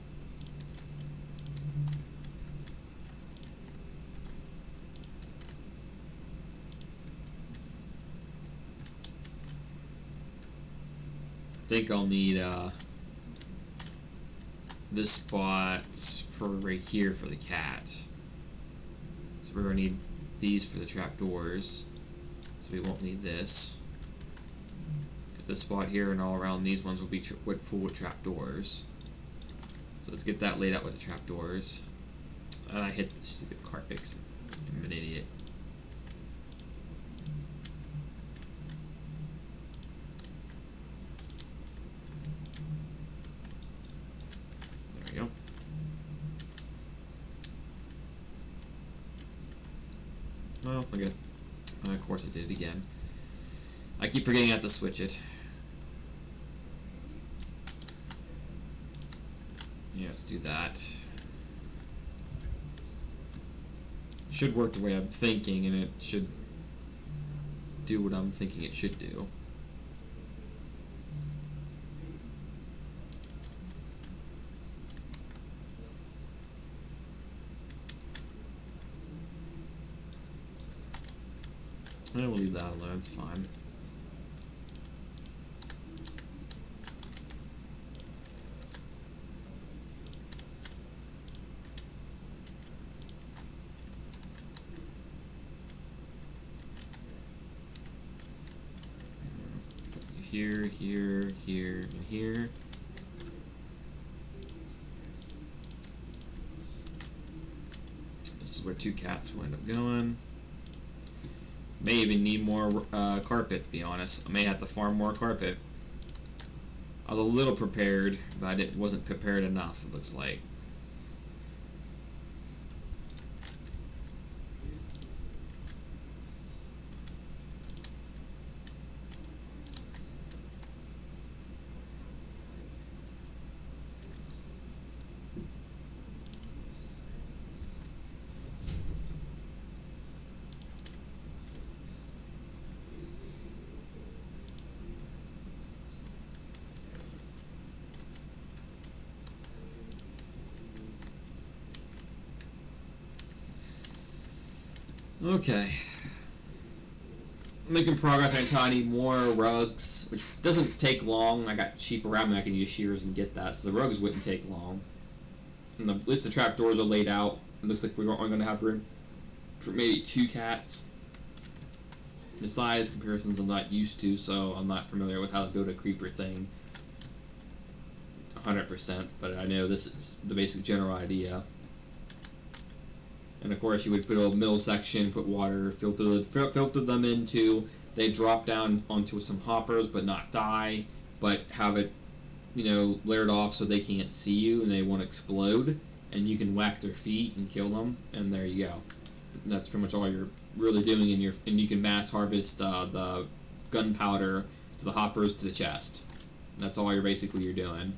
I think I'll need this spot right here for the cat. So we're going to need these for the trapdoors. So we won't need this. This spot here and all around these ones will be full with trapdoors. So let's get that laid out with the trapdoors. And I hit the stupid carpet because I'm an idiot. Oh, okay. Of course I did it again. I keep forgetting I have to switch it. Yeah, let's do that. Should work the way I'm thinking, and it should do what I'm thinking it should do. I will leave that alone, it's fine. Here, here, here, and here. This is where 2 cats will end up going. May even need more carpet, to be honest. I may have to farm more carpet. I was a little prepared, but it wasn't prepared enough, it looks like. Okay. I'm making progress until I need more rugs, which doesn't take long. I got cheap around me, I can use shears and get that, so the rugs wouldn't take long. And at least the trapdoors are laid out. It looks like we're only going to have room for maybe 2 cats. The size comparisons I'm not used to, so I'm not familiar with how to build a creeper thing 100%, but I know this is the basic general idea. And of course you would put a middle section, put water, filter them into, they drop down onto some hoppers but not die, but have it, you know, layered off so they can't see you and they won't explode, and you can whack their feet and kill them, and there you go. And that's pretty much all you're really doing in your, and you can mass harvest the gunpowder to the hoppers to the chest. That's all you're doing.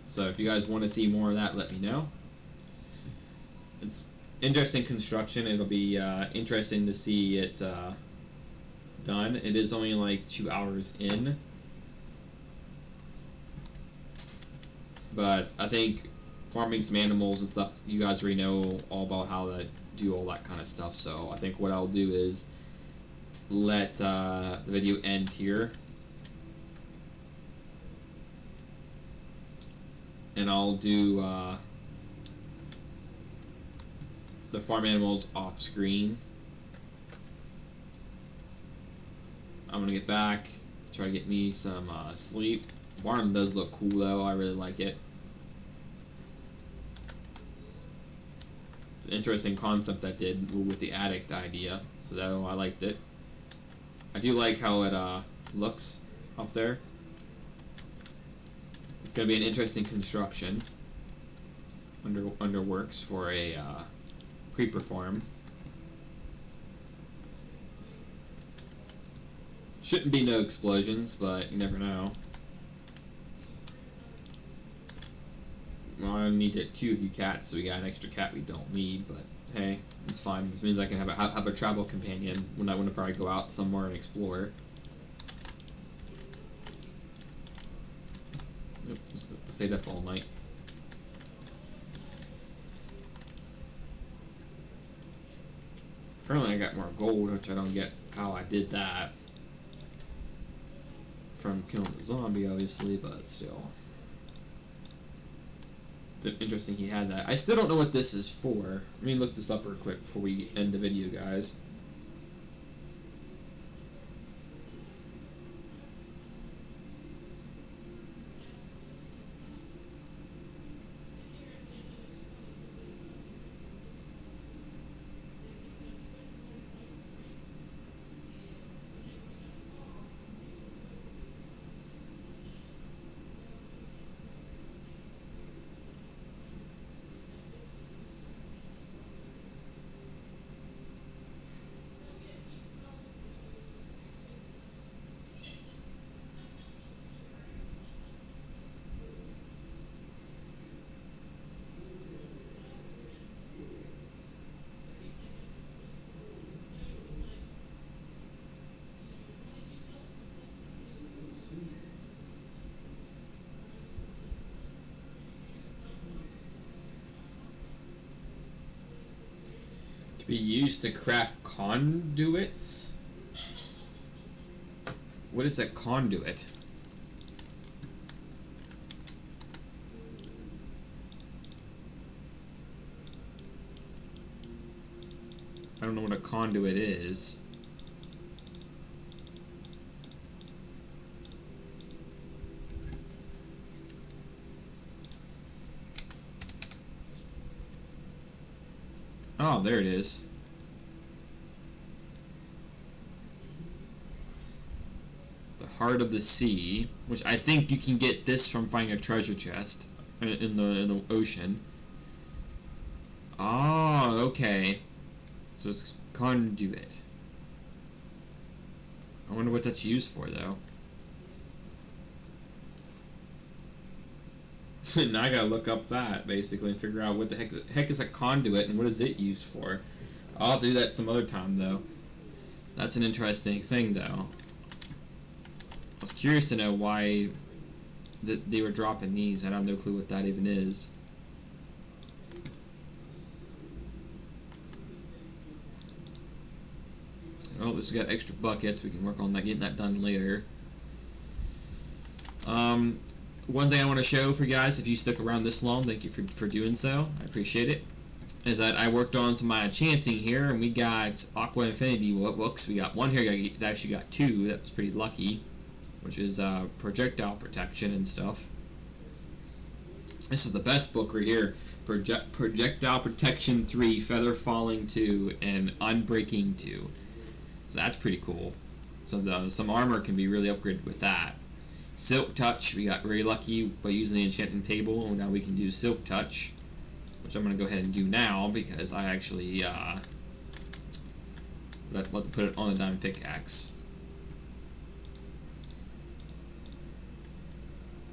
So if you guys want to see more of that, let me know. It's interesting construction. It'll be interesting to see it done. It is only like 2 hours in. But I think farming some animals and stuff, you guys already know all about how to do all that kind of stuff. So I think what I'll do is let the video end here. And I'll do the farm animals off screen. I'm gonna get back, try to get me some sleep. Barn does look cool though, I really like it. It's an interesting concept I did with the attic idea, so I liked it. I do like how it looks up there. It's going to be an interesting construction under works for a creeper farm. Shouldn't be no explosions, but you never know. Well, I need to get 2 of you cats, so we got an extra cat we don't need, but hey, it's fine. This means I can have a travel companion when I want to probably go out somewhere and explore. Yep, just stayed up all night. Apparently I got more gold, which I don't get how I did that. From killing the zombie, obviously, but still. It's interesting he had that. I still don't know what this is for. Let me look this up real quick before we end the video, guys. To be used to craft conduits? What is a conduit? I don't know what a conduit is. Oh, there it is. The Heart of the Sea, which I think you can get this from finding a treasure chest in the ocean. Oh, okay. So it's conduit. I wonder what that's used for, though. Now I gotta look up that, basically, and figure out what the heck is a conduit and what is it used for. I'll do that some other time, though. That's an interesting thing, though. I was curious to know why they were dropping these. I have no clue what that even is. Oh, we got extra buckets. We can work on that, getting that done later. One thing I want to show for you guys, if you stuck around this long, thank you for doing so. I appreciate it. Is that I worked on some of my enchanting here, and we got Aqua Infinity books. We got one here. I actually got two. That was pretty lucky, which is projectile protection and stuff. This is the best book right here. Projectile Protection 3, Feather Falling 2, and Unbreaking 2. So that's pretty cool. So some armor can be really upgraded with that. Silk Touch, we got very lucky by using the enchanting table, and now we can do Silk Touch, which I'm going to go ahead and do now because I actually would have to put it on the diamond pickaxe.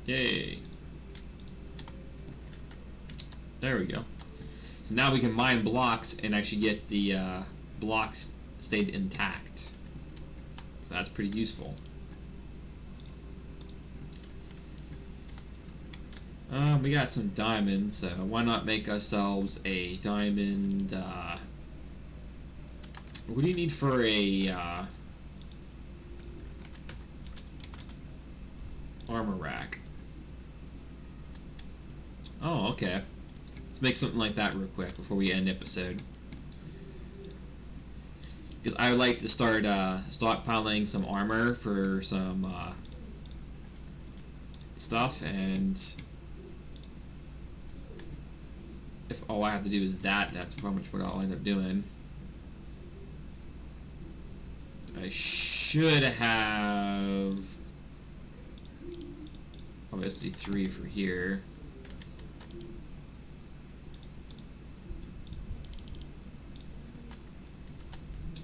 Yay! There we go. So now we can mine blocks and actually get the blocks stayed intact. So that's pretty useful. We got some diamonds, so why not make ourselves a diamond, what do you need for a, armor rack? Oh, okay. Let's make something like that real quick before we end the episode. Because I would like to start, stockpiling some armor for some, stuff, and if all I have to do is that's pretty much what I'll end up doing. I should have obviously 3 for here.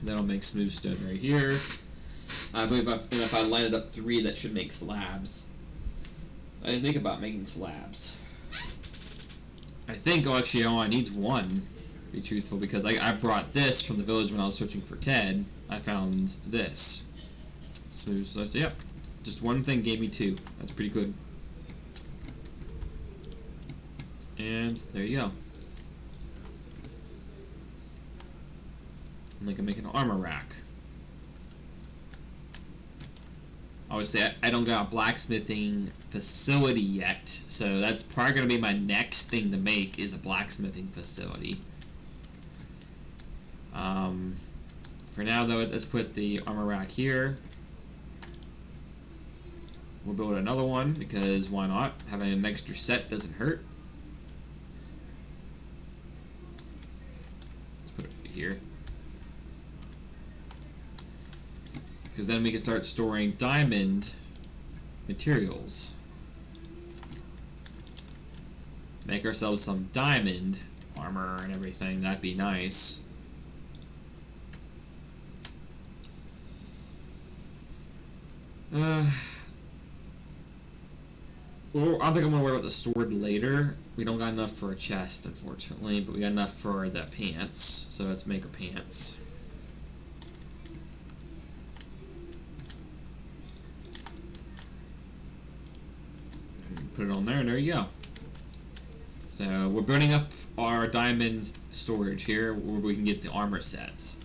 That'll make smooth stone right here. I believe if I line it up 3, that should make slabs. I didn't think about making slabs. I think actually all I need is 1, to be truthful, because I brought this from the village when I was searching for Ted. I found this. Smooth, so yep. Just one thing gave me 2. That's pretty good. And there you go. And I can make an armor rack. Obviously, I don't got a blacksmithing facility yet, so that's probably going to be my next thing to make is a blacksmithing facility. For now, though, let's put the armor rack here. We'll build another one, because why not? Having an extra set doesn't hurt. Let's put it right here. Because then we can start storing diamond materials. Make ourselves some diamond armor and everything. That'd be nice. Well, I think I'm going to worry about the sword later. We don't got enough for a chest, unfortunately, but we got enough for the pants. So let's make a pants. Put it on there, and there you go. So we're burning up our diamonds storage here where we can get the armor sets.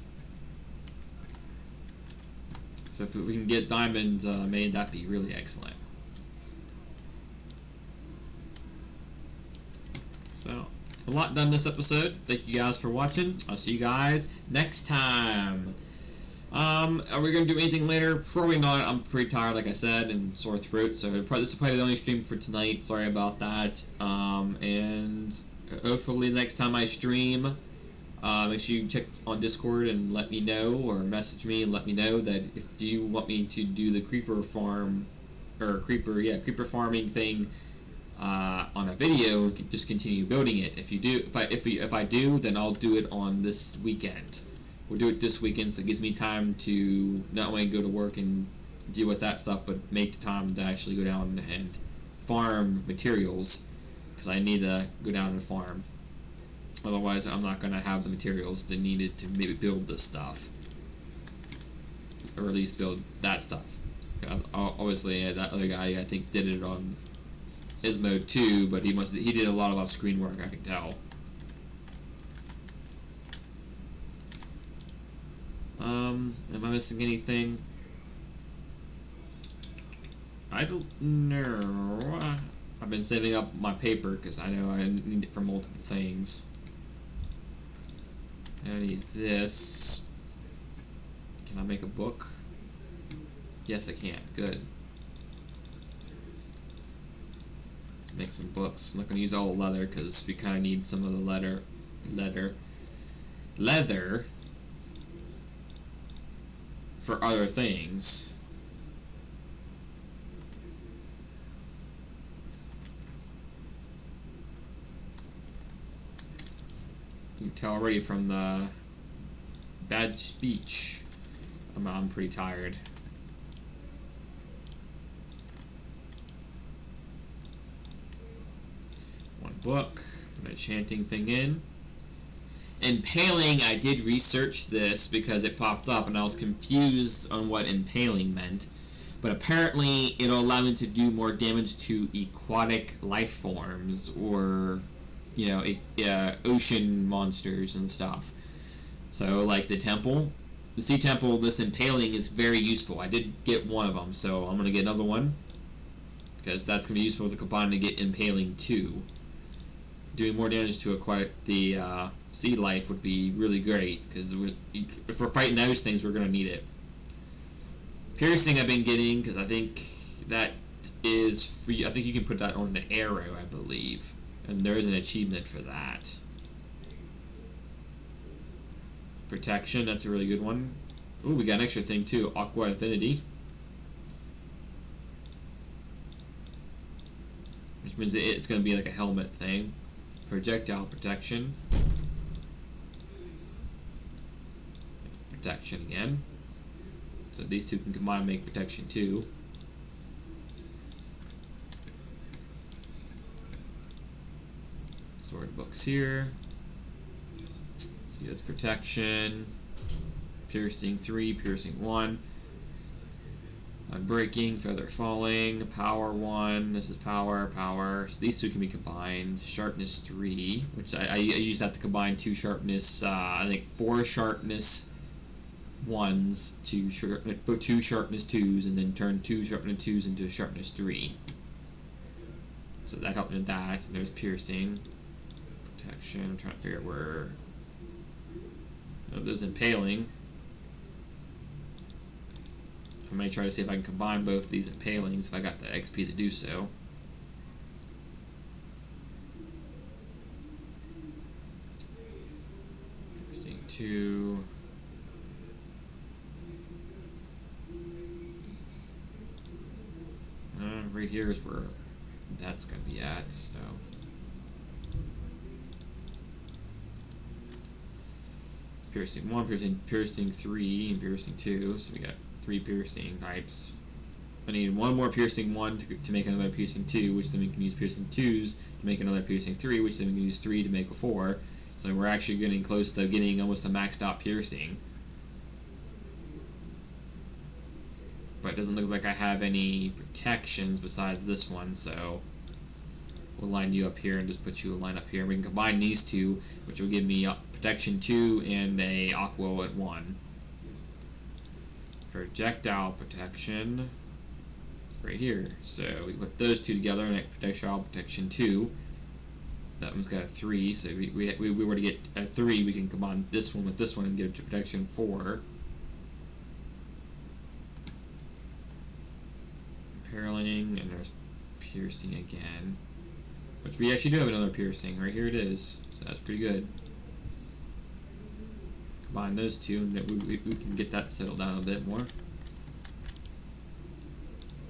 So if we can get diamonds made, that'd be really excellent. So, a lot done this episode. Thank you guys for watching. I'll see you guys next time. Are we going to do anything later? Probably not. I'm pretty tired, like I said, and sore throat, so this is probably the only stream for tonight. Sorry about that. And hopefully next time I stream, make sure you check on Discord and let me know, or message me and let me know that if you want me to do the creeper farm, or creeper farming thing on a video, and just continue building it. If you do, if I do, then I'll do it on this weekend. We'll do it this weekend, so it gives me time to not only go to work and deal with that stuff, but make the time to actually go down and farm materials, because I need to go down and farm. Otherwise, I'm not going to have the materials that needed to maybe build this stuff, or at least build that stuff. Obviously, that other guy I think did it on his mode too, but he did a lot of off-screen work, I can tell. Am I missing anything? I don't know. I've been saving up my paper because I know I need it for multiple things. I need this. Can I make a book? Yes, I can. Good. Let's make some books. I'm not going to use all the leather because we kind of need some of the leather for other things. You can tell already from the bad speech. I'm pretty tired. One book, put an enchanting thing in. Impaling, I did research this because it popped up and I was confused on what impaling meant. But apparently it'll allow me to do more damage to aquatic life forms, or, you know, ocean monsters and stuff. So, like the temple, the sea temple, this impaling is very useful. I did get one of them, so I'm going to get another one, because that's going to be useful to combine to get impaling too. Doing more damage to the sea life would be really great, because if we're fighting those things, we're going to need it. Piercing I've been getting, because I think that is free. I think you can put that on the arrow, I believe. And there is an achievement for that. Protection, that's a really good one. Ooh, we got an extra thing too, Aqua Affinity. Which means it's going to be like a helmet thing. Projectile protection. Protection again. So these two can combine and make protection too. Stored books here. Let's see, that's protection. Piercing 3, piercing 1. Unbreaking, feather falling, power 1, this is power. So these two can be combined. Sharpness 3, which I use that to combine 2 sharpness, I think 4 sharpness 1s to 2 sharpness 2s, and then turn 2 sharpness 2s into sharpness 3. So that helped with that. And there's piercing. Protection, I'm trying to figure out where. Oh, there's impaling. I may try to see if I can combine both these impalings if I got the XP to do so. Piercing 2. Right here is where that's going to be at, so. Piercing 1, piercing 3, and piercing 2, so we got 3 piercing types. I need 1 more piercing 1 to make another piercing 2, which then we can use piercing 2s to make another piercing 3, which then we can use 3 to make a 4. So we're actually getting close to getting almost a maxed out piercing. But it doesn't look like I have any protections besides this one, so we'll line you up here and just put you a line up here. We can combine these two, which will give me protection 2 and a aqua at 1. Projectile protection right here. So we put those two together and projectile protection 2. That one's got a 3, so we were to get a 3, we can combine this one with this one and give it to protection 4. Imperiling, and there's piercing again. Which we actually do have another piercing. Right here it is. So that's pretty good. Combine those two, and we can get that settled down a bit more.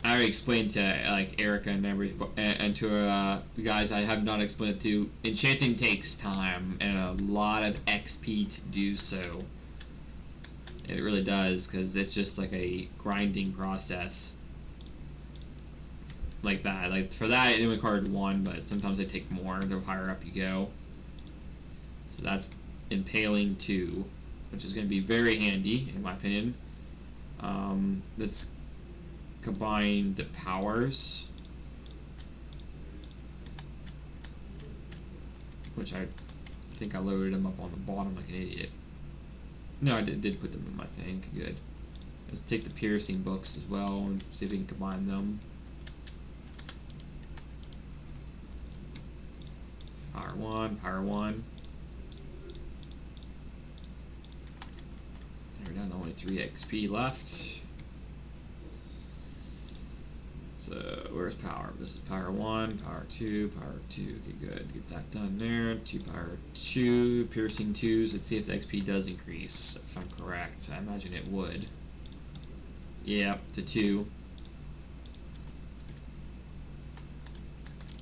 I already explained to like Erica and to the guys I have not explained it to. Enchanting takes time and a lot of XP to do so. It really does, because it's just like a grinding process. Like that. Like for that, it only required 1, but sometimes they take more the higher up you go. So that's Impaling 2, which is going to be very handy in my opinion. Let's combine the powers, which I think I loaded them up on the bottom like an idiot. No, I did put them in my thing. Good. Let's take the piercing books as well and see if we can combine them. Power 1, power 1. We're down to only 3 XP left. So, where's power? This is power 1, power 2, power 2. Okay, good. Get that done there. 2 power 2, piercing 2s. Let's see if the XP does increase, if I'm correct. I imagine it would. Yeah, to 2.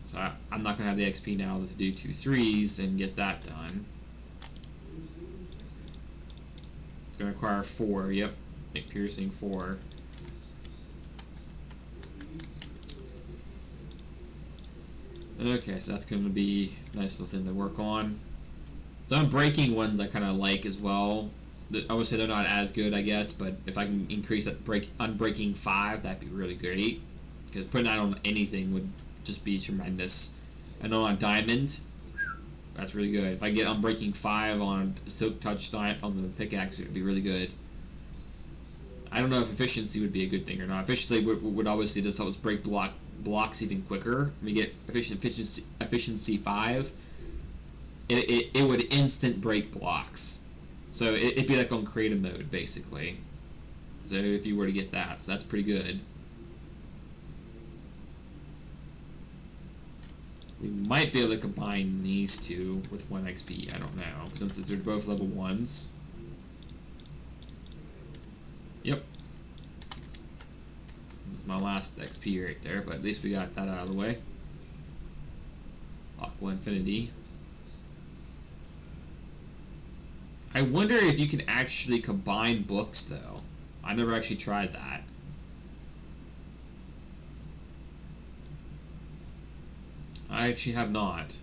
So I'm not going to have the XP now to do 2 3s and get that done. It's going to require 4. Yep, make piercing 4. Okay, so that's going to be a nice little thing to work on. The unbreaking ones I kind of like as well. I would say they're not as good, I guess, but if I can increase that unbreaking 5, that'd be really great. Because putting that on anything would just be tremendous. I know on diamond, that's really good. If I get unbreaking 5 on silk touch on the pickaxe, it would be really good. I don't know if efficiency would be a good thing or not. Efficiency would obviously just help us break blocks even quicker. We get efficiency 5. It would instant break blocks. So it'd be like on creative mode basically. So if you were to get that, so that's pretty good. We might be able to combine these two with 1 XP. I don't know, since they're both level 1s. Yep. That's my last XP right there, but at least we got that out of the way. Aqua Infinity. I wonder if you can actually combine books, though. I never actually tried that. I actually have not.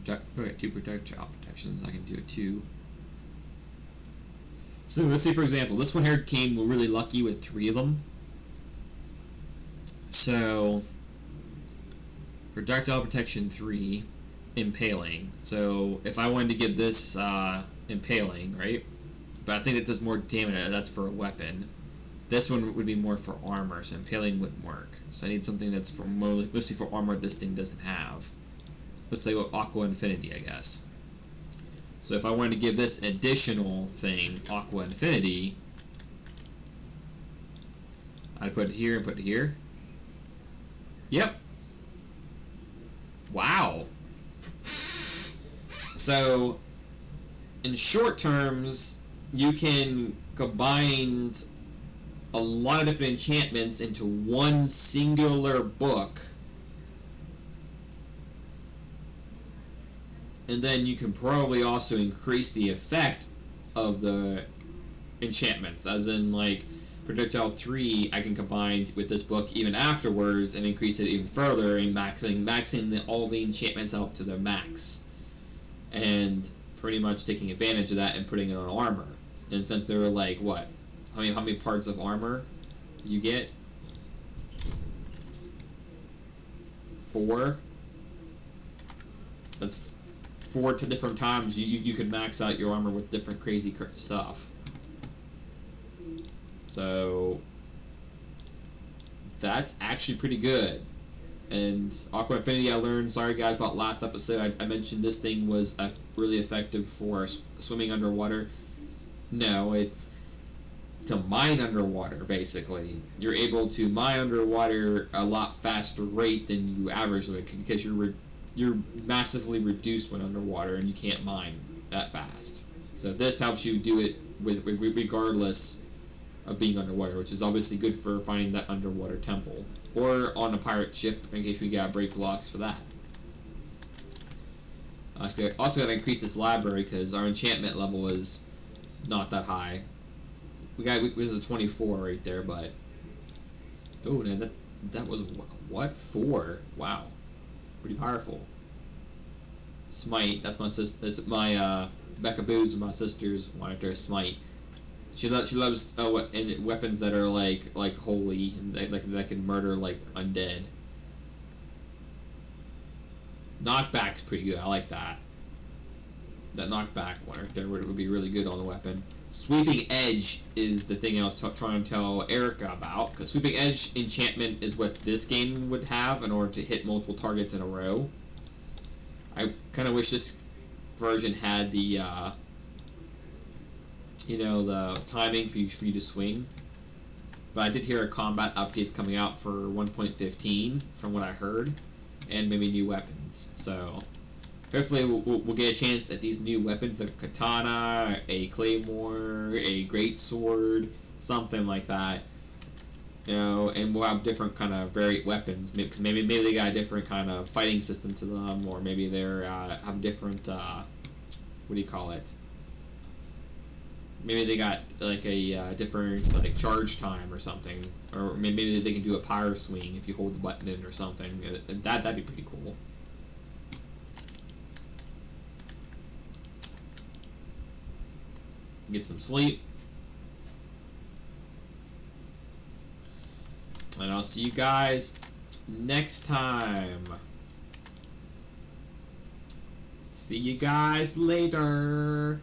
Okay, 2 projectile protections. I can do it too. So let's see, for example, this one here came really lucky with 3 of them. So, projectile protection 3, impaling. So if I wanted to give this impaling, right? But I think it does more damage. That's for a weapon. This one would be more for armor, so impaling wouldn't work. So I need something that's for mostly for armor this thing doesn't have. Let's say Aqua Infinity, I guess. So if I wanted to give this additional thing, Aqua Infinity, I'd put it here and put it here. Yep. Wow. So, in short terms, you can combine a lot of different enchantments into one singular book, and then you can probably also increase the effect of the enchantments, as in like projectile 3 I can combine with this book even afterwards and increase it even further and maxing all the enchantments out to their max, and pretty much taking advantage of that and putting it on armor. And since there were like what, how many parts of armor you get? 4. That's 4 to different times you could max out your armor with different crazy stuff. So that's actually pretty good. And Aqua Affinity, I learned, sorry guys about last episode, I mentioned this thing was really effective for swimming underwater. No, it's to mine underwater, basically. You're able to mine underwater a lot faster rate than you averagely, because you're massively reduced when underwater and you can't mine that fast. So this helps you do it regardless of being underwater, which is obviously good for finding that underwater temple, or on a pirate ship in case we gotta break blocks for that. Also gotta increase this library because our enchantment level is not that high. This is a 24 right there, but oh, that was what 4? Wow, pretty powerful. Smite. That's my sister. That's my Becca Boo's my sister's monitor. Smite. She loves weapons that are like holy and that can murder like undead. Knockback's pretty good. I like that. That knockback one right there would be really good on the weapon. Sweeping Edge is the thing I was trying to tell Erica about, because Sweeping Edge enchantment is what this game would have in order to hit multiple targets in a row. I kind of wish this version had the the timing for you to swing. But I did hear a combat update's coming out for 1.15 from what I heard, and maybe new weapons. So hopefully we'll get a chance at these new weapons, like a katana, a claymore, a great sword, something like that. And we'll have different kind of varied weapons, because maybe they got a different kind of fighting system to them, or maybe they're have different what do you call it? Maybe they got like a different like charge time or something, or maybe they can do a power swing if you hold the button in or something. That'd be pretty cool. Get some sleep, and I'll see you guys next time. See you guys later.